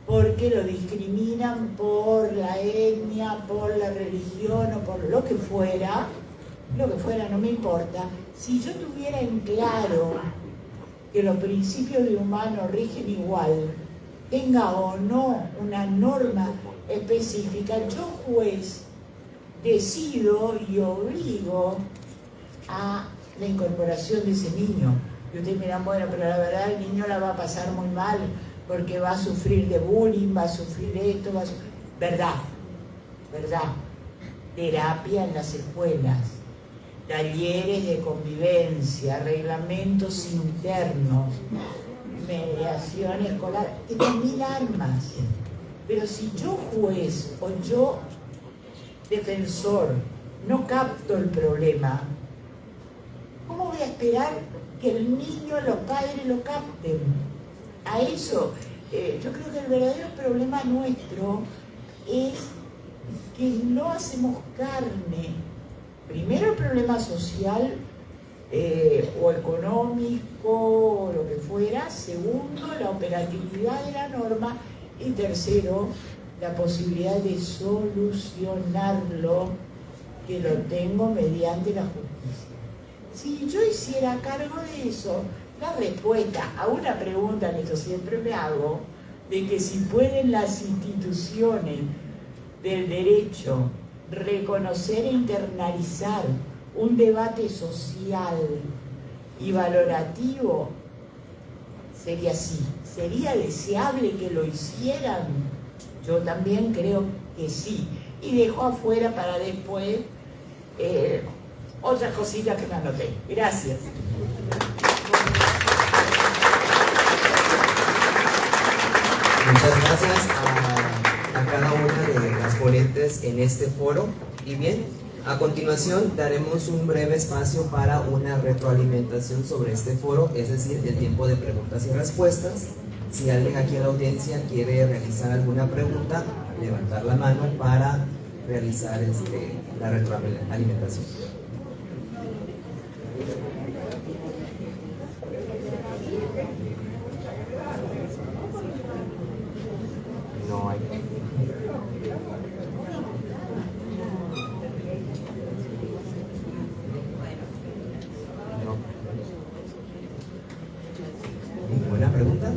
porque lo discriminan por la etnia, por la religión o por lo que fuera, no me importa. Si yo tuviera en claro que los principios de humano rigen igual, tenga o no una norma específica, yo juez decido y obligo a la incorporación de ese niño. Y ustedes me dirán, bueno, pero la verdad el niño la va a pasar muy mal porque va a sufrir de bullying, va a sufrir esto, va a sufrir... Verdad. Terapia en las escuelas, talleres de convivencia, reglamentos internos, mediación escolar, que también armas. Pero si yo juez o yo defensor no capto el problema, ¿cómo voy a esperar que el niño, los padres lo capten? A eso, yo creo que el verdadero problema nuestro es que no hacemos carne. Primero el problema social o económico o lo que fuera. Segundo, la operatividad de la norma. Y tercero, la posibilidad de solucionarlo, que lo tengo mediante la justicia. Si yo hiciera cargo de eso, la respuesta a una pregunta que yo siempre me hago, de que si pueden las instituciones del derecho reconocer e internalizar un debate social y valorativo, sería así. ¿Sería deseable que lo hicieran? Yo también creo que sí. Y dejo afuera para después otras cositas que me anoté. Gracias. Muchas gracias a cada una de las ponentes en este foro. Y bien, a continuación daremos un breve espacio para una retroalimentación sobre este foro, es decir, el tiempo de preguntas y respuestas. Si alguien aquí en la audiencia quiere realizar alguna pregunta, levantar la mano para realizar la retroalimentación. No hay. No. ¿Ninguna pregunta?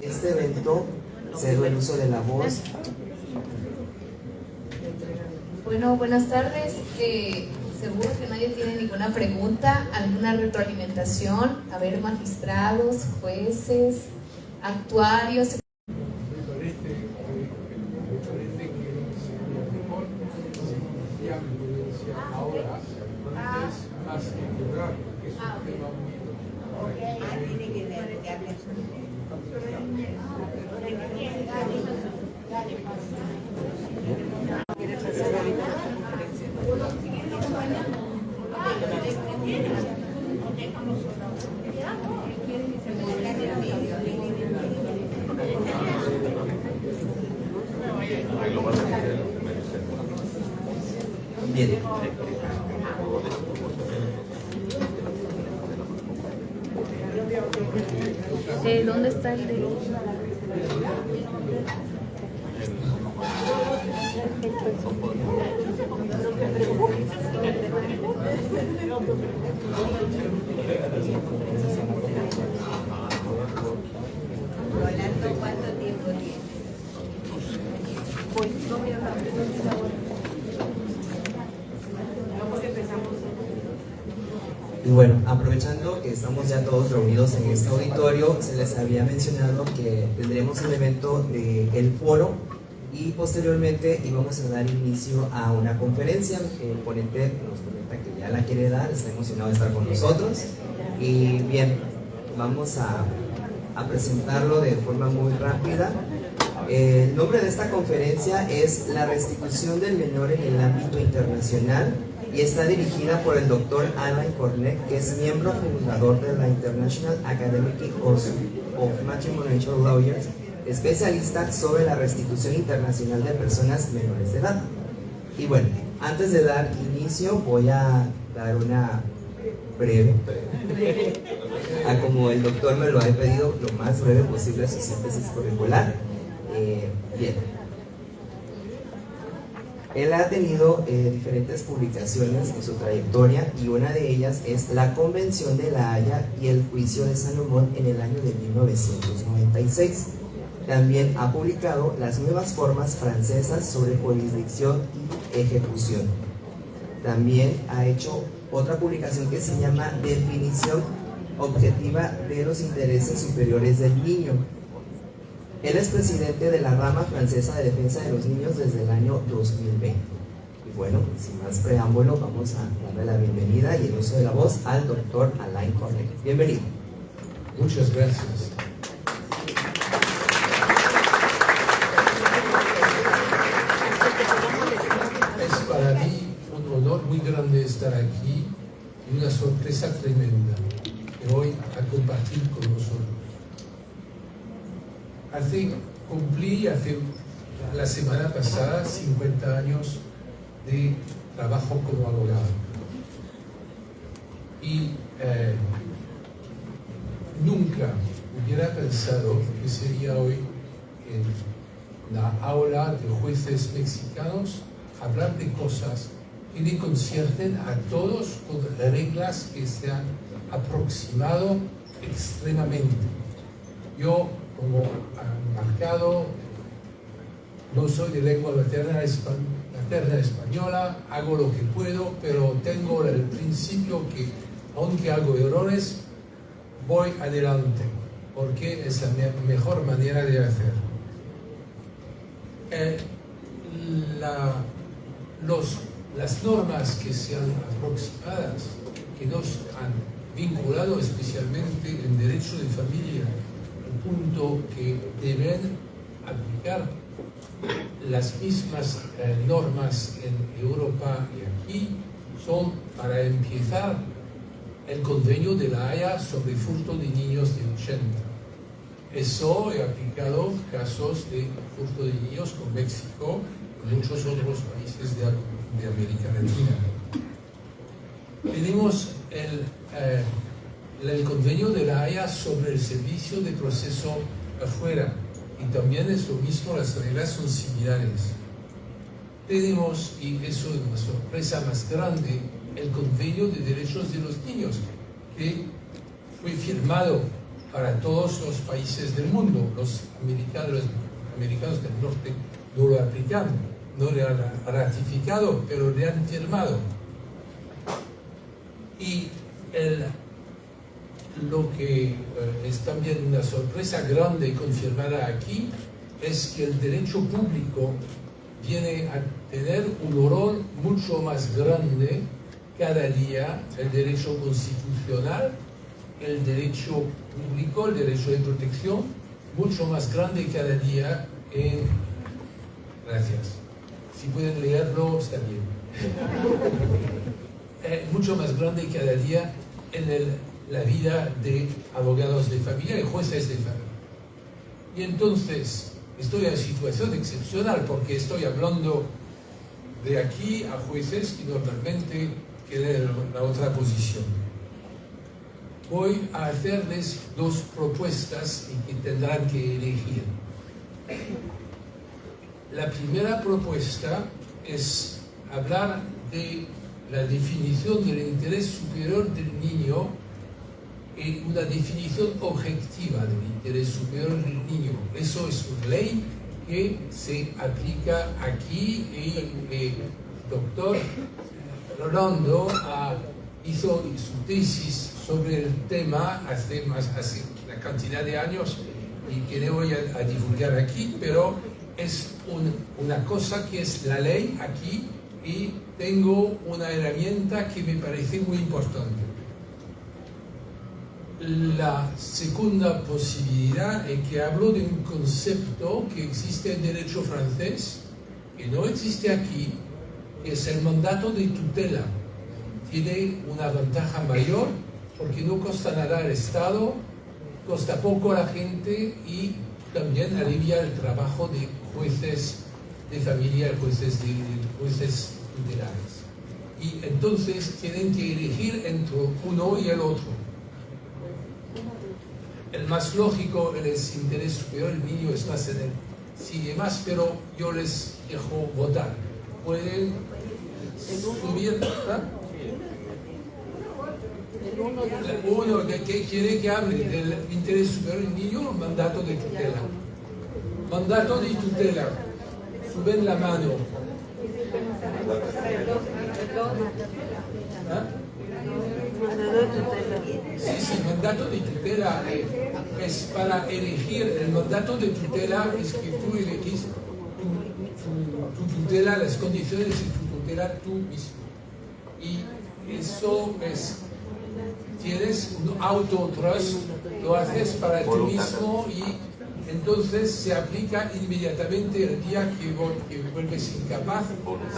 Este evento cedo el uso de la voz. Bueno, buenas tardes. Seguro que nadie tiene ninguna pregunta, alguna retroalimentación. A ver, magistrados, jueces, actuarios. Bien. ¿Dónde está el de...? Rolando, ¿cuánto tiempo tiene? Y bueno, aprovechando que estamos ya todos reunidos en este auditorio, se les había mencionado que tendremos el evento del foro y posteriormente íbamos a dar inicio a una conferencia. El ponente nos comenta que ya la quiere dar, está emocionado de estar con nosotros. Y bien, vamos a presentarlo de forma muy rápida. El nombre de esta conferencia es La restitución del menor en el ámbito internacional y está dirigida por el doctor Alain Cornet, que es miembro fundador de la International Academic of Matrimonial Lawyers, especialista sobre la restitución internacional de personas menores de edad. Y bueno, antes de dar inicio voy a dar una breve, a como el doctor me lo ha pedido, lo más breve posible su síntesis curricular. Bien. Él ha tenido diferentes publicaciones en su trayectoria y una de ellas es La Convención de La Haya y el Juicio de Salomón en el año de 1996. También ha publicado Las nuevas formas francesas sobre jurisdicción y ejecución. También ha hecho otra publicación que se llama Definición objetiva de los intereses superiores del niño. Él es presidente de la rama francesa de defensa de los niños desde el año 2020. Y bueno, sin más preámbulo, vamos a darle la bienvenida y el uso de la voz al doctor Alain Cornet. Bienvenido. Muchas gracias. Es para mí un honor muy grande estar aquí y una sorpresa tremenda que hoy a compartir con nosotros. Cumplí la semana pasada 50 años de trabajo como abogado. Y nunca hubiera pensado que sería hoy en la aula de jueces mexicanos hablar de cosas que le conciernen a todos con reglas que se han aproximado extremadamente. Yo, como marcado, no soy de lengua materna española, hago lo que puedo, pero tengo el principio que, aunque hago errores, voy adelante, porque es la mejor manera de hacer. Las normas que se han aproximadas, que nos han vinculado especialmente en derecho de familia, punto que deben aplicar las mismas normas en Europa y aquí, son, para empezar, el convenio de La Haya sobre furto de niños de 80. Eso he aplicado casos de furto de niños con México y muchos otros países de América Latina. Tenemos el convenio de La Haya sobre el servicio de proceso afuera, y también es lo mismo, las reglas son similares. Tenemos, y eso es una sorpresa más grande, el convenio de derechos de los niños, que fue firmado para todos los países del mundo. Los americanos del norte no lo aplican, no lo han ratificado, pero lo han firmado. Y lo que es también una sorpresa grande confirmada aquí es que el derecho público viene a tener un rol mucho más grande cada día, el derecho constitucional, el derecho público, el derecho de protección, mucho más grande cada día en... Gracias. Si pueden leerlo, está bien. Mucho más grande cada día en la vida de abogados de familia y jueces de familia. Y entonces estoy en situación excepcional porque estoy hablando de aquí a jueces que normalmente quedan en la otra posición. Voy a hacerles dos propuestas y que tendrán que elegir. La primera propuesta es hablar de la definición del interés superior del niño y una definición objetiva del interés superior del niño. Eso es una ley que se aplica aquí y el doctor Rolando hizo su tesis sobre el tema hace una cantidad de años y que no voy a divulgar aquí, pero es una cosa que es la ley aquí y tengo una herramienta que me parece muy importante. La segunda posibilidad es que hablo de un concepto que existe en derecho francés, que no existe aquí, que es el mandato de tutela. Tiene una ventaja mayor porque no costa nada al Estado, costa poco a la gente y también alivia el trabajo de jueces de familia, jueces tutelares. Y entonces tienen que elegir entre uno y el otro. El más lógico es interés superior, el niño es más en el sigue más, pero yo les dejo votar. Pueden subir. Uno que quiere que hable del interés superior del niño, mandato de tutela. Mandato de tutela. Suben la mano. ¿Ah? Sí, mandato de tutela es para elegir. El mandato de tutela es que tú elegís tu tutela, las condiciones de tu tutela tú mismo. Y eso es, tienes un auto-trust, lo haces para ti mismo y entonces se aplica inmediatamente el día que vuelves incapaz,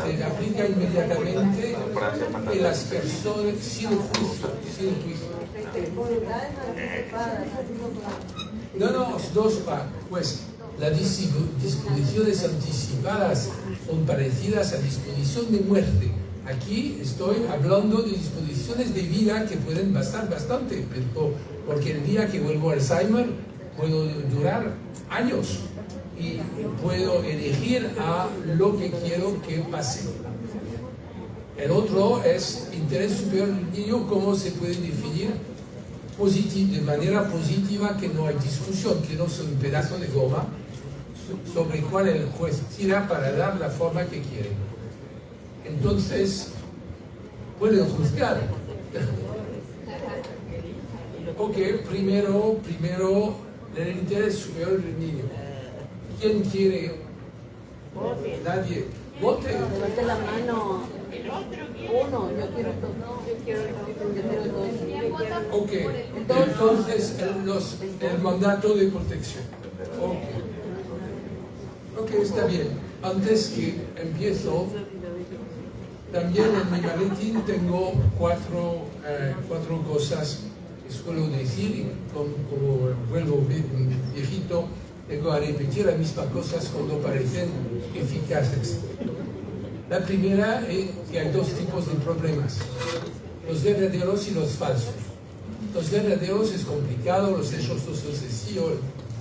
se aplica inmediatamente en las personas sin juicio. No, pues las disposiciones anticipadas son parecidas a disposición de muerte. Aquí estoy hablando de disposiciones de vida que pueden bastar bastante, porque el día que vuelvo a Alzheimer puedo durar años y puedo elegir a lo que quiero que pase. El otro es interés superior del niño, cómo se puede definir de manera positiva, que no hay discusión, que no es un pedazo de goma sobre el cual el juez tira para dar la forma que quiere. Entonces, pueden juzgar. Ok, primero el interés superior del niño. ¿Quién quiere? Nadie. Vote. Levante la mano. Uno, yo quiero dos. Ok, entonces el mandato de protección. Ok, está bien. Antes que empiezo, también en mi maletín tengo cuatro cosas que suelo decir, y como vuelvo viejito, tengo a repetir las mismas cosas cuando parecen eficaces. La primera es que hay dos tipos de problemas, los verdaderos y los falsos. Los verdaderos es complicado, los hechos no son sencillos,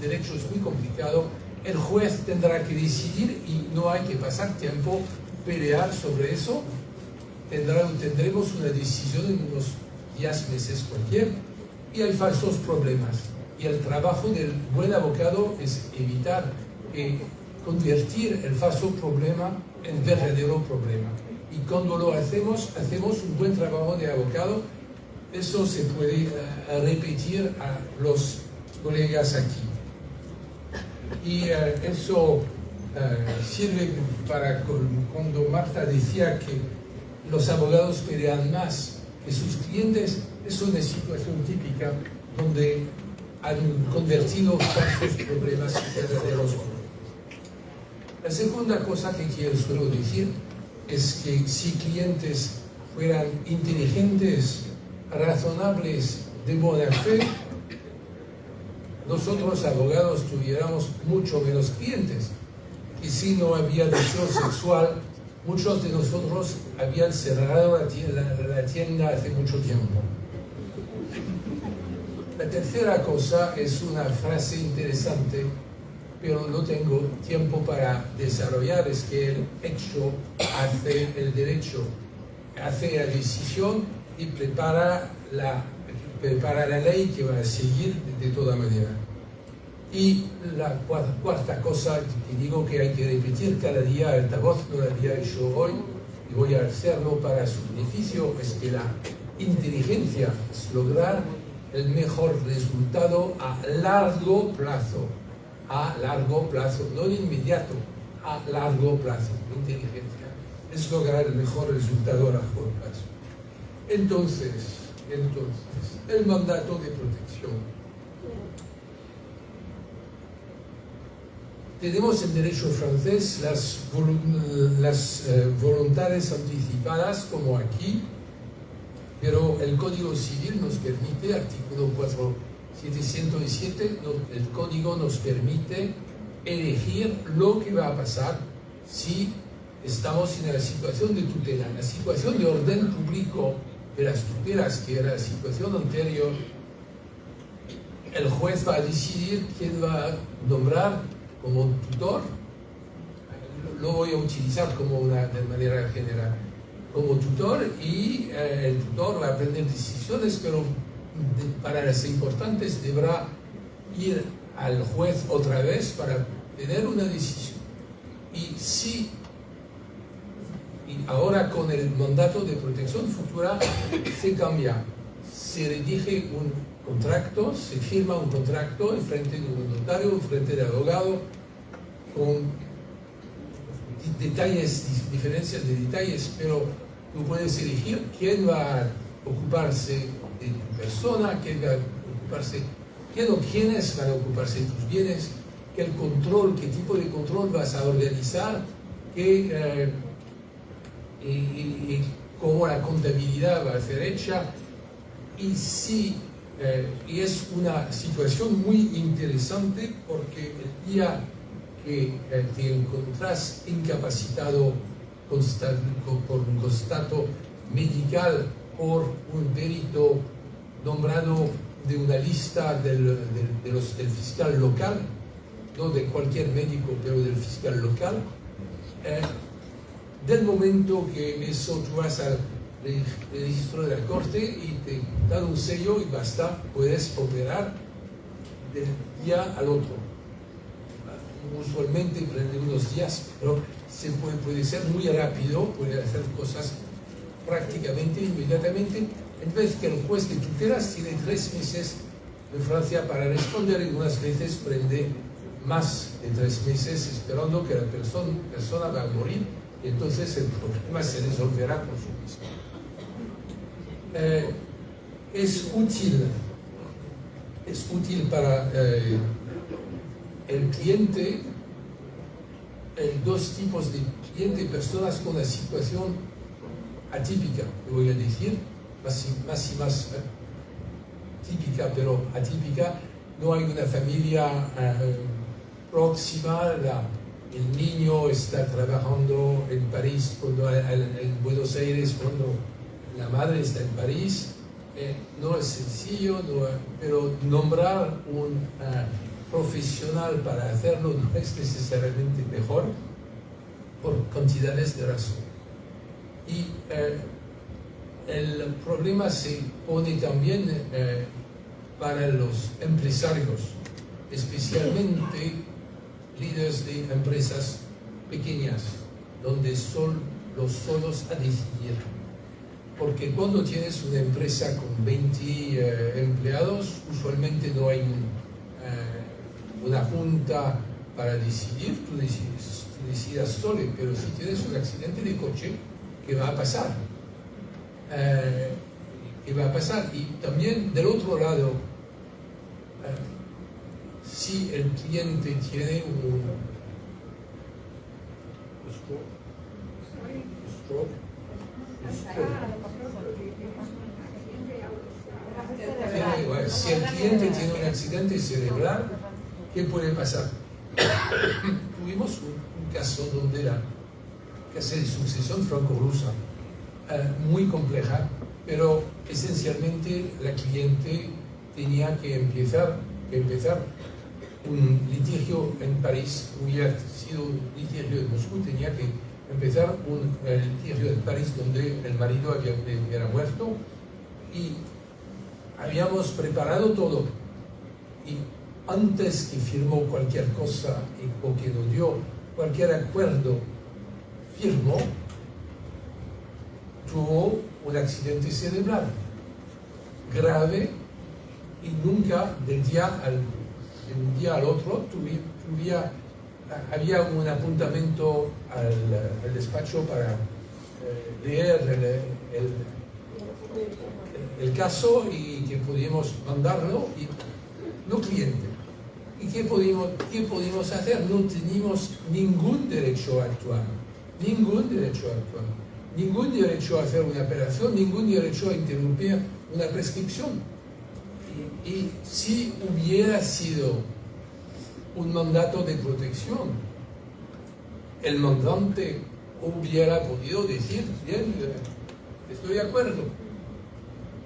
el derecho es muy complicado, el juez tendrá que decidir y no hay que pasar tiempo pelear sobre eso. Tendremos una decisión en unos días, meses, cualquier, y hay falsos problemas. Y el trabajo del buen abogado es evitar convertir el falso problema en verdadero problema. Y cuando lo hacemos un buen trabajo de abogado. Eso se puede repetir a los colegas aquí. Y eso sirve para cuando Marta decía que los abogados pelean más que sus clientes. Es una situación típica donde han convertido falsos problemas en verdaderos problemas. La segunda cosa que suelo decir es que si clientes fueran inteligentes, razonables, de buena fe, nosotros abogados tuviéramos mucho menos clientes. Y si no había deseo sexual, muchos de nosotros habían cerrado la tienda hace mucho tiempo. La tercera cosa es una frase interesante, pero no tengo tiempo para desarrollar, es que el hecho hace el derecho, hace la decisión y prepara la ley que va a seguir de toda manera. Y la cuarta cosa que digo que hay que repetir cada día altavoz, no la había hecho hoy, y voy a hacerlo para su beneficio, es que la inteligencia es lograr el mejor resultado a largo plazo, no de inmediato, a largo plazo. La inteligencia es lograr el mejor resultado a largo plazo. Entonces, Entonces, el mandato de protección. Tenemos en derecho francés las voluntades anticipadas, como aquí, pero el Código Civil nos permite, artículo 4707, el Código nos permite elegir lo que va a pasar si estamos en la situación de tutela. La situación de orden público de las tutelas, que era la situación anterior, el juez va a decidir quién va a nombrar como tutor. Lo voy a utilizar como de manera general, como tutor, y el tutor va a prender decisiones, pero para las importantes deberá ir al juez otra vez para tener una decisión. Y ahora con el mandato de protección futura se cambia, se redige un contrato, se firma un contrato en frente de un notario, en frente del abogado, con detalles, diferencias de detalles, pero tú puedes elegir quién va a ocuparse de tu persona, quién va a ocuparse, quién o quiénes van a ocuparse de tus bienes, qué tipo de control vas a organizar, y cómo la contabilidad va a ser hecha. Y es una situación muy interesante, porque el día que te encontrás incapacitado por un constato medical, por un perito nombrado de una lista del fiscal local, no de cualquier médico, pero del fiscal local, del momento que eso tú vas al registro de la corte y te dan un sello y basta, puedes operar del día al otro. Usualmente prende unos días, pero puede ser muy rápido, puede hacer cosas prácticamente inmediatamente, en vez que el juez de tutelas tiene 3 meses en Francia para responder, y unas veces prende más de 3 meses esperando que la persona va a morir, y entonces el problema se resolverá por sí mismo. Es útil para el cliente, dos tipos de cliente: personas con una situación atípica, le voy a decir, más típica, pero atípica. No hay una familia próxima, el niño está trabajando en París, en Buenos Aires, cuando la madre está en París. No es sencillo, pero nombrar un profesional para hacerlo no es necesariamente mejor, por cantidades de razones. Y el problema se pone también para los empresarios, especialmente líderes de empresas pequeñas, donde son los solos a decidir. Porque cuando tienes una empresa con 20 empleados, usualmente no hay una junta para decidir, tú decidas solo, pero si tienes un accidente de coche, ¿qué va a pasar? ¿Qué va a pasar? Y también del otro lado, si el cliente tiene un si el cliente tiene un accidente cerebral, ¿qué puede pasar? Tuvimos un caso donde la casa de sucesión franco-rusa, muy compleja, pero esencialmente la cliente tenía que empezar un litigio en París. Hubiera sido un litigio en Moscú, tenía que empezar un litigio en París donde el marido había muerto, y habíamos preparado todo. Y antes que firmó cualquier cosa o que nos dio cualquier acuerdo, tuvo un accidente cerebral grave, y nunca de un día al otro había un apuntamiento al despacho para leer el caso y que podíamos mandarlo, y no cliente. ¿Y qué podíamos hacer? No teníamos ningún derecho a actuar, ningún derecho a actuar, ningún derecho a hacer una operación, ningún derecho a interrumpir una prescripción. Y si hubiera sido un mandato de protección, el mandante hubiera podido decir, bien, estoy de acuerdo.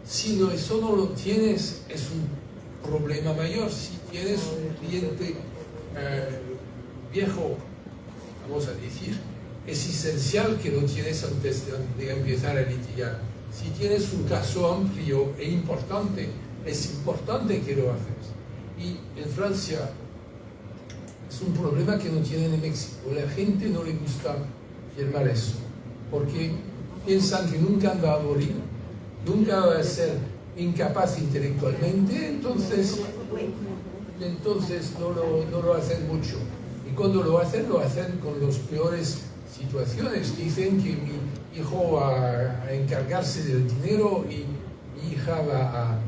Si no, eso no lo tienes, es un problema mayor. Si tienes un cliente viejo, vamos a decir, es esencial que lo tienes antes de empezar a litigar. Si tienes un caso amplio e importante, es importante que lo haces. Y en Francia es un problema que no tienen en México. La gente no le gusta firmar eso, porque piensan que nunca va a morir, nunca va a ser incapaz intelectualmente, entonces no lo hacen mucho. Y cuando lo hacen con las peores situaciones. Dicen que mi hijo va a encargarse del dinero y mi hija va a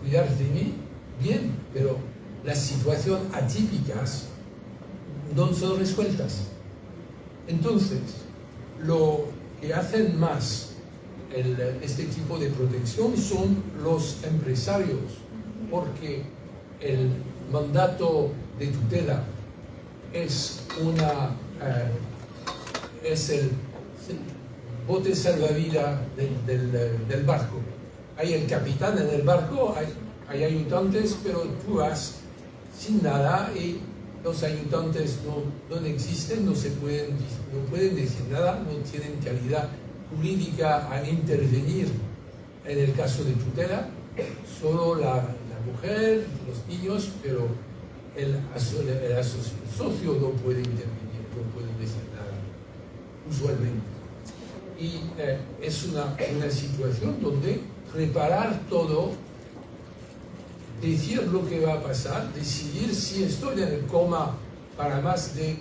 cuidar de mí. Bien, pero las situaciones atípicas no son resueltas. Entonces, lo que hacen más este tipo de protección son los empresarios, porque el mandato de tutela es el bote salvavidas del barco. Hay el capitán en el barco, hay ayudantes, pero tú vas sin nada y los ayudantes no existen, no pueden decir nada, no tienen calidad jurídica a intervenir en el caso de tutela, solo la mujer, los niños, pero el socio no puede intervenir, no puede decir nada, usualmente. Y es una situación donde preparar todo, decir lo que va a pasar, decidir si estoy en el coma para más de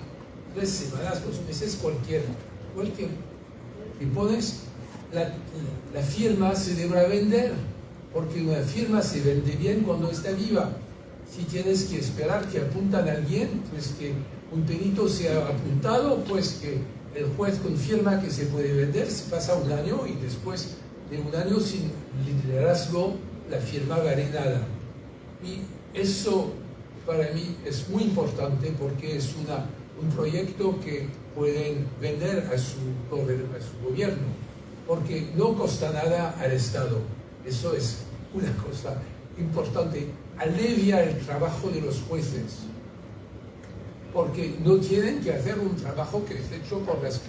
3 semanas, 2 meses, cualquier. Y pones, la firma se deberá vender, porque una firma se vende bien cuando está viva. Si tienes que esperar que apuntan a alguien, pues que un perito sea apuntado, pues que el juez confirma que se puede vender, se pasa 1 año y después de 1 año sin liderazgo la firma vale nada. Y eso para mí es muy importante porque es un proyecto que pueden vender a su gobierno, porque no costa nada al Estado. Eso es una cosa importante. Alivia el trabajo de los jueces, porque no tienen que hacer un trabajo que es hecho por las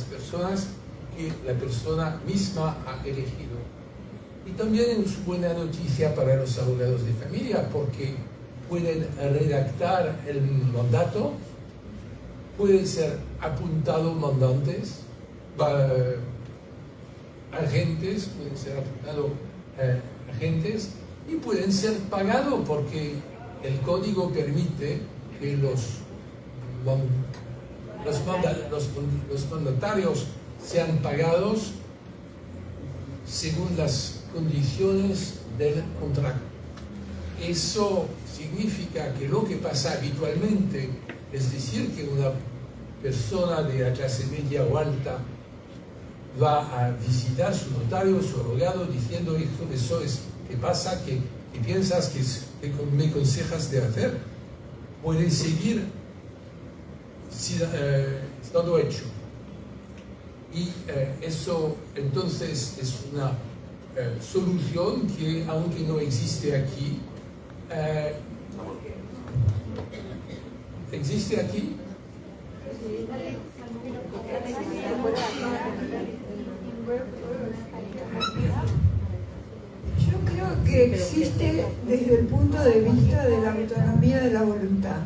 personas que la persona misma ha elegido. Y también es buena noticia para los abogados de familia, porque pueden redactar el mandato, pueden ser apuntados mandantes, agentes, pueden ser apuntados agentes, y pueden ser pagados, porque el código permite que los mandatarios sean pagados según las condiciones del contrato. Eso significa que lo que pasa habitualmente, es decir, que una persona de la clase media o alta va a visitar su notario, su abogado, diciendo: eso es, ¿qué pasa? ¿Qué piensas? ¿Qué me aconsejas de hacer? Puede seguir estando hecho. Y eso entonces es una solución que, aunque no existe aquí, ¿existe aquí? Yo creo que existe desde el punto de vista de la autonomía de la voluntad.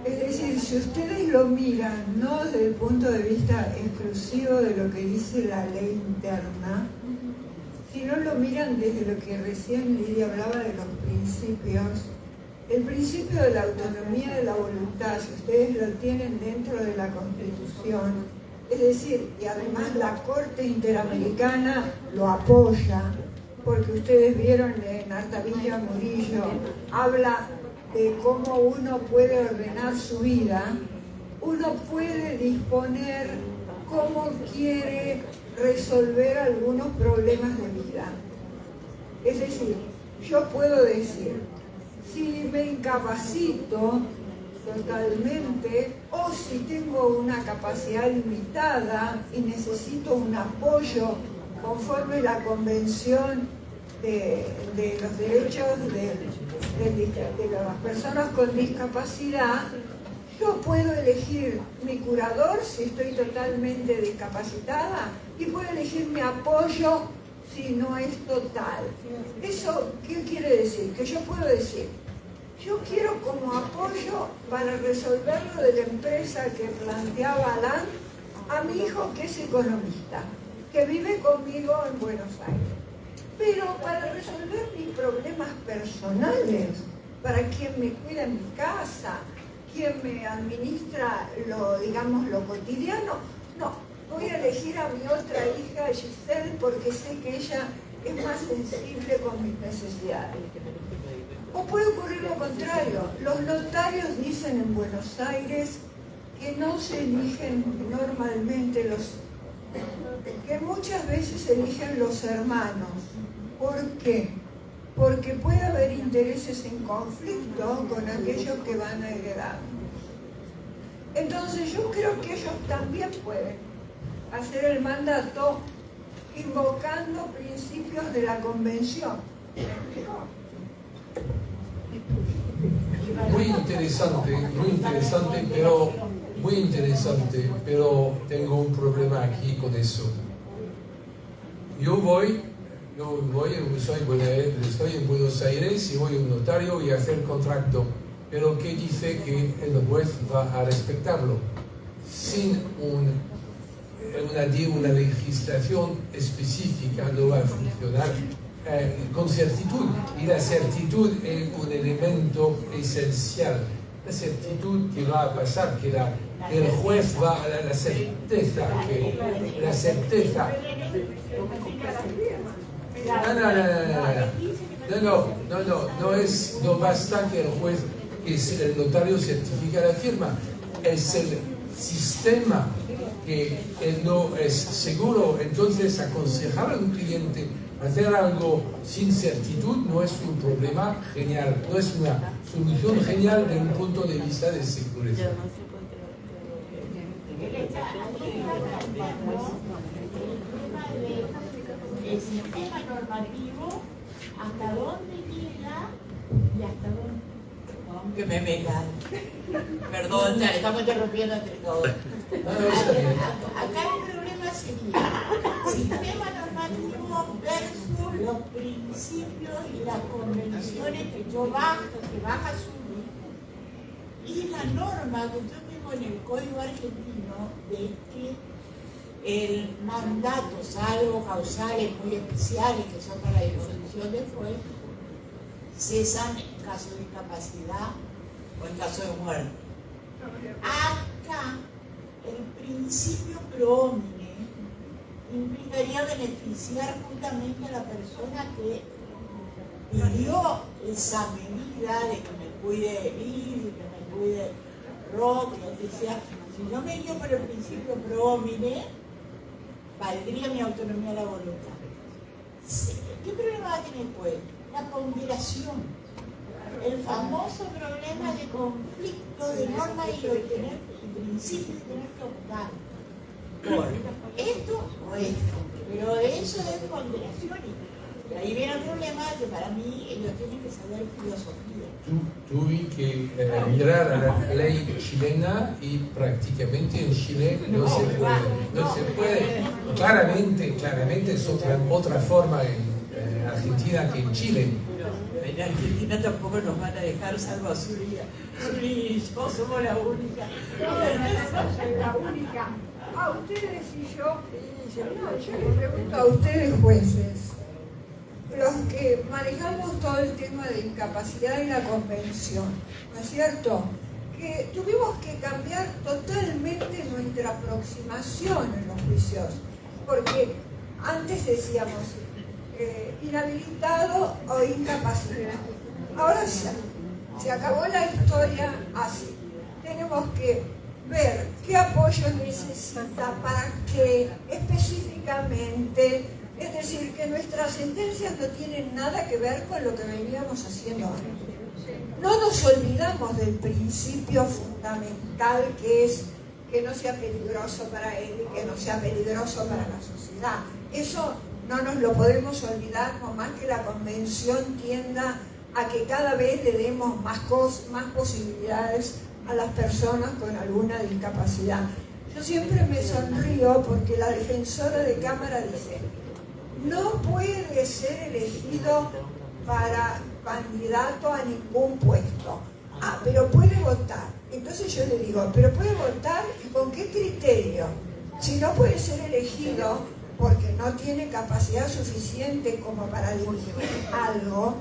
Es decir, si ustedes lo miran no desde el punto de vista exclusivo de lo que dice la ley interna, sino lo miran desde lo que recién Lidia hablaba de los principios, el principio de la autonomía de la voluntad, si ustedes lo tienen dentro de la Constitución, Es decir, y además la Corte Interamericana lo apoya, porque ustedes vieron en Artavilla Murillo, habla de cómo uno puede ordenar su vida, uno puede disponer cómo quiere resolver algunos problemas de vida. Es decir, yo puedo decir, si me incapacito totalmente o si tengo una capacidad limitada y necesito un apoyo conforme la Convención de los Derechos de las Personas con Discapacidad, yo puedo elegir mi curador si estoy totalmente discapacitada y puedo elegir mi apoyo si no es total. ¿Eso qué quiere decir? Que yo puedo decir, yo quiero como apoyo para resolver lo de la empresa que planteaba Alan a mi hijo que es economista, que vive conmigo en Buenos Aires. Pero para resolver mis problemas personales, para quien me cuida en mi casa, quien me administra lo cotidiano, no, voy a elegir a mi otra hija, Giselle, porque sé que ella es más sensible con mis necesidades. O puede ocurrir lo contrario, los notarios dicen en Buenos Aires que no se eligen normalmente que muchas veces se eligen los hermanos. ¿Por qué? Porque puede haber intereses en conflicto con aquellos que van a heredar. Entonces yo creo que ellos también pueden hacer el mandato invocando principios de la Convención. Muy interesante, pero tengo un problema aquí con eso. Estoy en Buenos Aires y voy a un notario y a hacer contrato, pero que dice que el juez va a respetarlo sin una legislación específica. No va a funcionar con certitud, y la certitud es un elemento esencial. La certitud que va a pasar, que el juez va a dar la certeza, no basta que el juez, que el notario certifique la firma, es el sistema que no es seguro. Entonces aconsejar a un cliente hacer algo sin certitud no es un problema genial, no es una solución genial desde un punto de vista de seguridad. El sistema normativo, hasta dónde llega y hasta dónde. Que me metan. Perdón, ya estamos interrumpiendo entre todos. Acá el problema sería sistema normativo versus los principios y las convenciones que vas a asumir, y la norma que yo tengo en el Código Argentino de que el mandato, salvo causales muy especiales que son para la disposición del juez, cesan en caso de incapacidad o en caso de muerte. Acá el principio pro homine implicaría beneficiar justamente a la persona que pidió esa medida de que me cuide Lidia, que me cuide Roque, o sea, si yo me guío por el principio pro homine, valdría mi autonomía a la voluntad. ¿Qué problema va a tener el juez? La ponderación. El famoso problema de conflicto de norma y obtener, en principio, de tener que optar por esto o esto. Pero eso es ponderación. Y ahí viene el problema que para mí ellos tienen que saber filosofía. Tuve que mirar a la ley chilena y prácticamente en Chile no se puede. Claramente es otra forma en Argentina que en Chile. En Argentina tampoco nos van a dejar, salvo a Zuli y yo somos la única. La única. A ustedes y yo, yo les pregunto a ustedes jueces, los que manejamos todo el tema de incapacidad y la convención, ¿no es cierto? que tuvimos que cambiar totalmente nuestra aproximación en los juicios, porque antes decíamos inhabilitado o incapacitado. Ahora se acabó la historia así. Tenemos que ver qué apoyo necesita, para qué específicamente. Es decir, que nuestras sentencias no tienen nada que ver con lo que veníamos haciendo antes. No nos olvidamos del principio fundamental, que es que no sea peligroso para él y que no sea peligroso para la sociedad. Eso no nos lo podemos olvidar, por más que la convención tienda a que cada vez le demos más posibilidades a las personas con alguna discapacidad. Yo siempre me sonrío porque la defensora de Cámara dice: no puede ser elegido para candidato a ningún puesto. Ah, pero puede votar. Entonces yo le digo, ¿pero puede votar y con qué criterio? Si no puede ser elegido porque no tiene capacidad suficiente como para dirigir algo,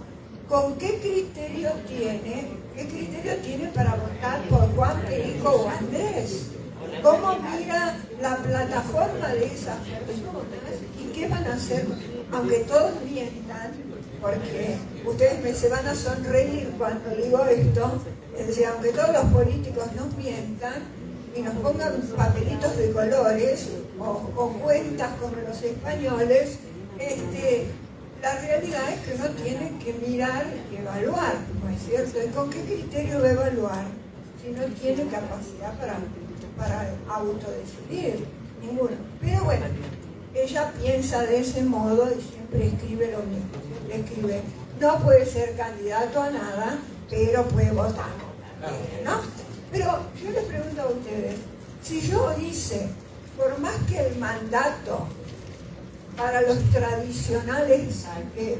¿con qué criterio tiene? ¿Qué criterio tiene para votar por Juan, Perico o Andrés? ¿Cómo mira la plataforma de esas personas? ¿Y qué van a hacer? Aunque todos mientan, porque ustedes se van a sonreír cuando digo esto, es decir, aunque todos los políticos nos mientan y nos pongan papelitos de colores o cuentas como los españoles, la realidad es que uno tiene que mirar y evaluar, ¿no es cierto? ¿Y con qué criterio va a evaluar si no tiene capacidad para autodecidir? Ninguno. Pero bueno, ella piensa de ese modo y siempre escribe lo mismo. Escribe, no puede ser candidato a nada, pero puede votar, ¿no? Pero yo les pregunto a ustedes, si yo hice, por más que el mandato para los tradicionales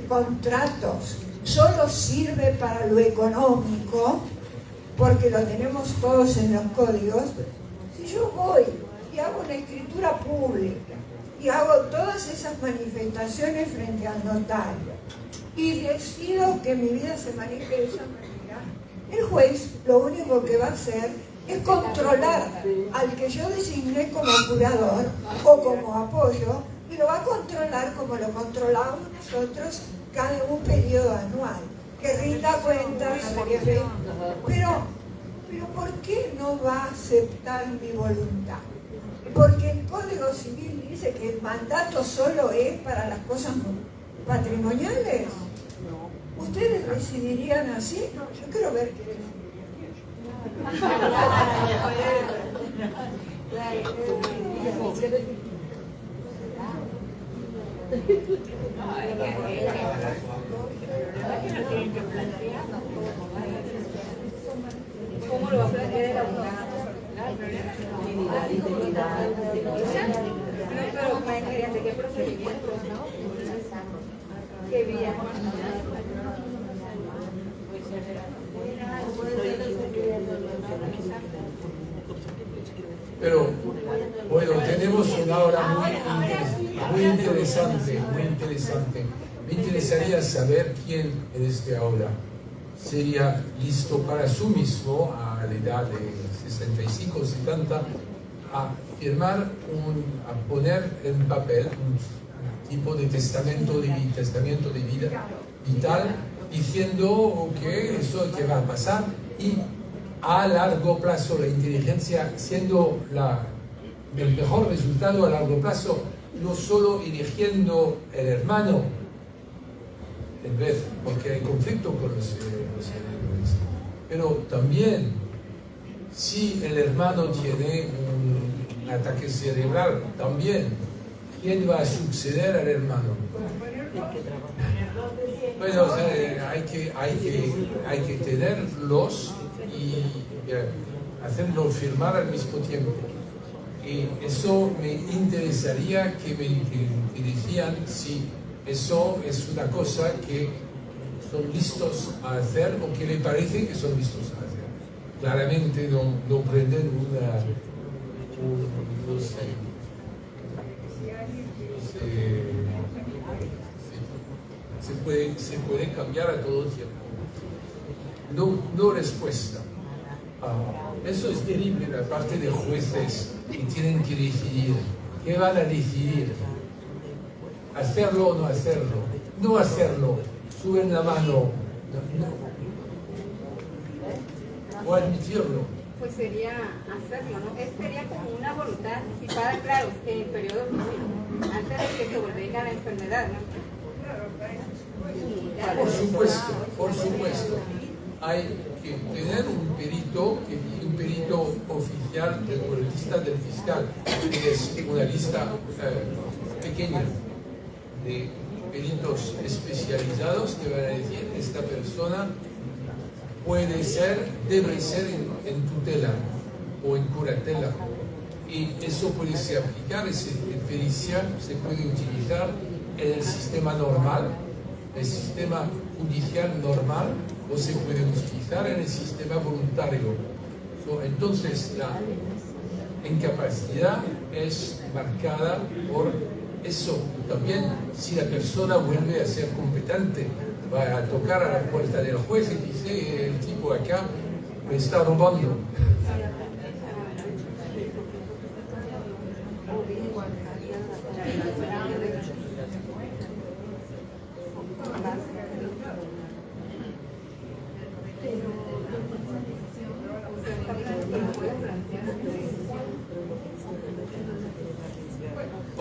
contratos solo sirve para lo económico, porque lo tenemos todos en los códigos, si yo voy y hago una escritura pública y hago todas esas manifestaciones frente al notario y decido que mi vida se maneje de esa manera, el juez lo único que va a hacer es controlar al que yo designé como curador o como apoyo, y lo va a controlar como lo controlamos nosotros cada un periodo anual, que rinda cuentas, pero ¿por qué no va a aceptar mi voluntad? Porque el Código Civil dice que el mandato solo es para las cosas patrimoniales. ¿Ustedes decidirían así? No, yo quiero ver qué ¿Cómo lo va a plantear el abogado? Pero mediante qué procedimiento, ¿no? ¿Qué vía? Pero bueno, tenemos una hora muy interesante. Me interesaría saber quién en esta aula sería listo para sí mismo, a la edad de 65 o 70, a firmar, a poner en papel un tipo de testamento de vida vital, diciendo que eso es que va a pasar, y a largo plazo la inteligencia siendo el mejor resultado a largo plazo, no solo eligiendo el hermano, en vez, porque hay conflicto con los herederos, pero también si el hermano tiene un ataque cerebral, también, ¿quién va a suceder al hermano? Bueno, o sea, hay que tenerlos y hacerlos firmar al mismo tiempo. Y eso me interesaría que me decían si eso es una cosa que son listos a hacer o que le parece que son listos a hacer. Claramente no prenden se puede cambiar a todo tiempo. No respuesta. Eso es terrible la parte de jueces que tienen que decidir. ¿Qué van a decidir? ¿Hacerlo o no hacerlo? No hacerlo. Suben la mano. O admitirlo. Pues sería hacerlo, ¿no? Sería como una voluntad anticipada, claro, que en periodo antes de que se volviera la enfermedad, ¿no? Por supuesto. Hay que tener un perito oficial de la lista del fiscal, que es una lista pequeña de peritos especializados que van a decir esta persona debe ser en tutela o en curatela, y eso puede ser aplicar, esa pericia se puede utilizar en el sistema normal, el sistema judicial normal, o se puede utilizar en el sistema voluntario. Entonces la incapacidad es marcada por eso. También si la persona vuelve a ser competente, va a tocar a la puerta del juez y dice: el tipo acá me está robando.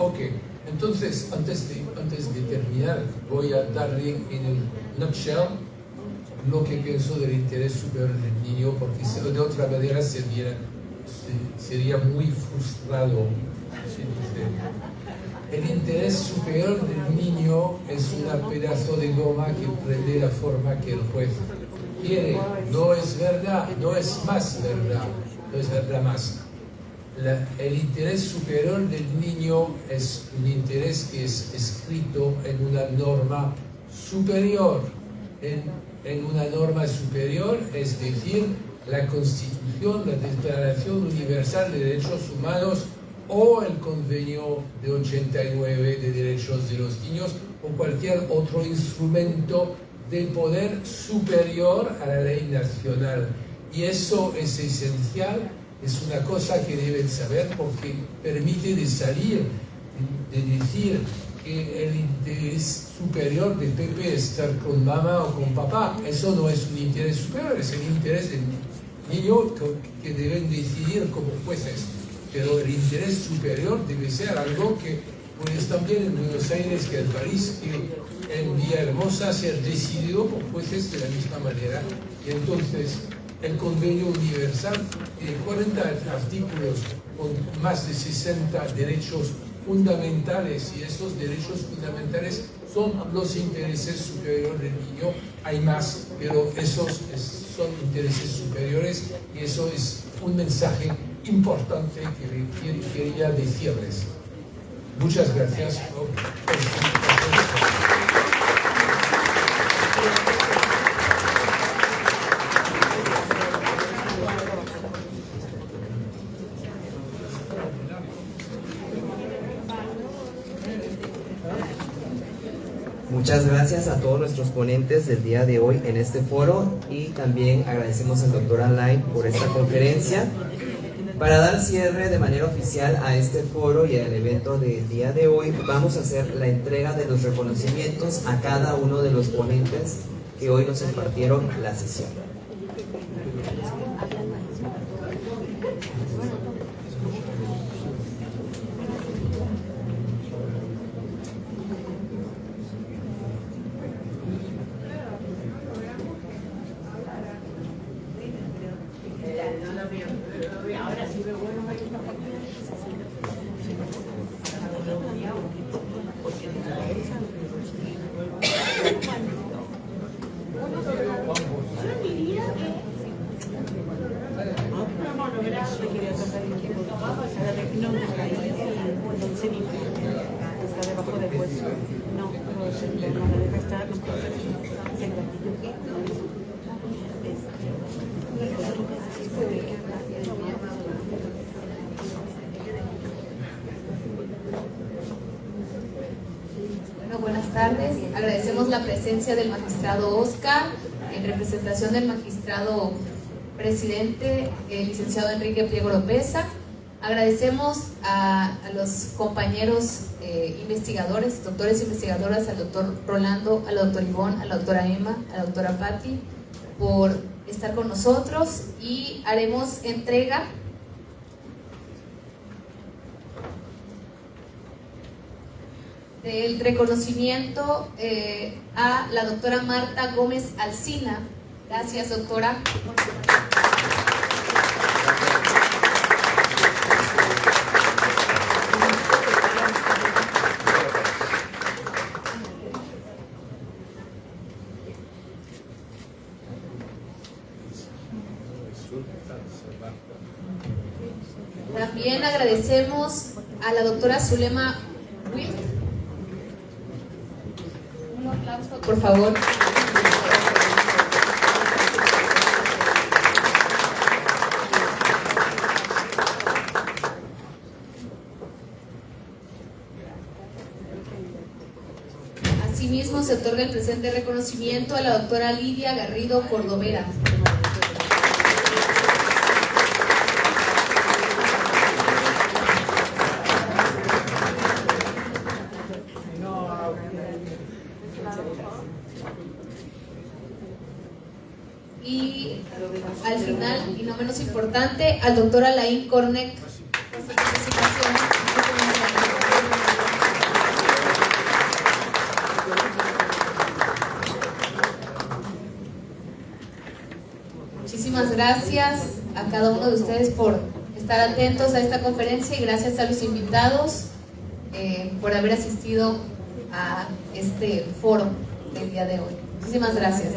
Ok, entonces antes de terminar voy a darle en el nutshell lo que pienso del interés superior del niño, porque de otra manera sería muy frustrado. El interés superior del niño es un pedazo de goma que prende la forma que el juez quiere. No es verdad, no es más verdad, no es verdad más. El interés superior del niño es un interés que es escrito en una norma superior. En una norma superior, es decir, la Constitución, la Declaración Universal de Derechos Humanos o el Convenio de 89 de Derechos de los Niños o cualquier otro instrumento de poder superior a la ley nacional. Y eso es esencial. Es una cosa que deben saber porque permite de salir, de decir que el interés superior de Pepe es estar con mamá o con papá. Eso no es un interés superior, es el interés del niño que deben decidir como jueces. Pero el interés superior debe ser algo que puede también en Buenos Aires que en París, que en Villahermosa ser decidido por jueces de la misma manera. Y entonces el Convenio Universal tiene 40 artículos con más de 60 derechos fundamentales, y esos derechos fundamentales son los intereses superiores del niño. Hay más, pero esos son intereses superiores, y eso es un mensaje importante que quería decirles. Muchas gracias por su Muchas gracias a todos nuestros ponentes del día de hoy en este foro, y también agradecemos al doctor Alain por esta conferencia. Para dar cierre de manera oficial a este foro y al evento del día de hoy, vamos a hacer la entrega de los reconocimientos a cada uno de los ponentes que hoy nos impartieron la sesión. Buenas tardes, agradecemos la presencia del magistrado Oscar en representación del magistrado presidente, el licenciado Enrique Pliego Lopeza. Agradecemos a los compañeros investigadores, doctores investigadoras, al doctor Rolando, a la doctora Ivonne, a la doctora Emma, a la doctora Patti, por estar con nosotros, y haremos entrega del reconocimiento a la doctora Marta Gómez Alsina. Gracias, doctora. También agradecemos a la doctora Zulema Will. Un aplauso, por favor. Asimismo, se otorga el presente reconocimiento a la doctora Lidia Garrido Cordovera. Y al final, y no menos importante, al doctor Alain Cornec por su participación. Muchísimas gracias a cada uno de ustedes por estar atentos a esta conferencia, y gracias a los invitados por haber asistido a este foro del día de hoy. Muchísimas gracias.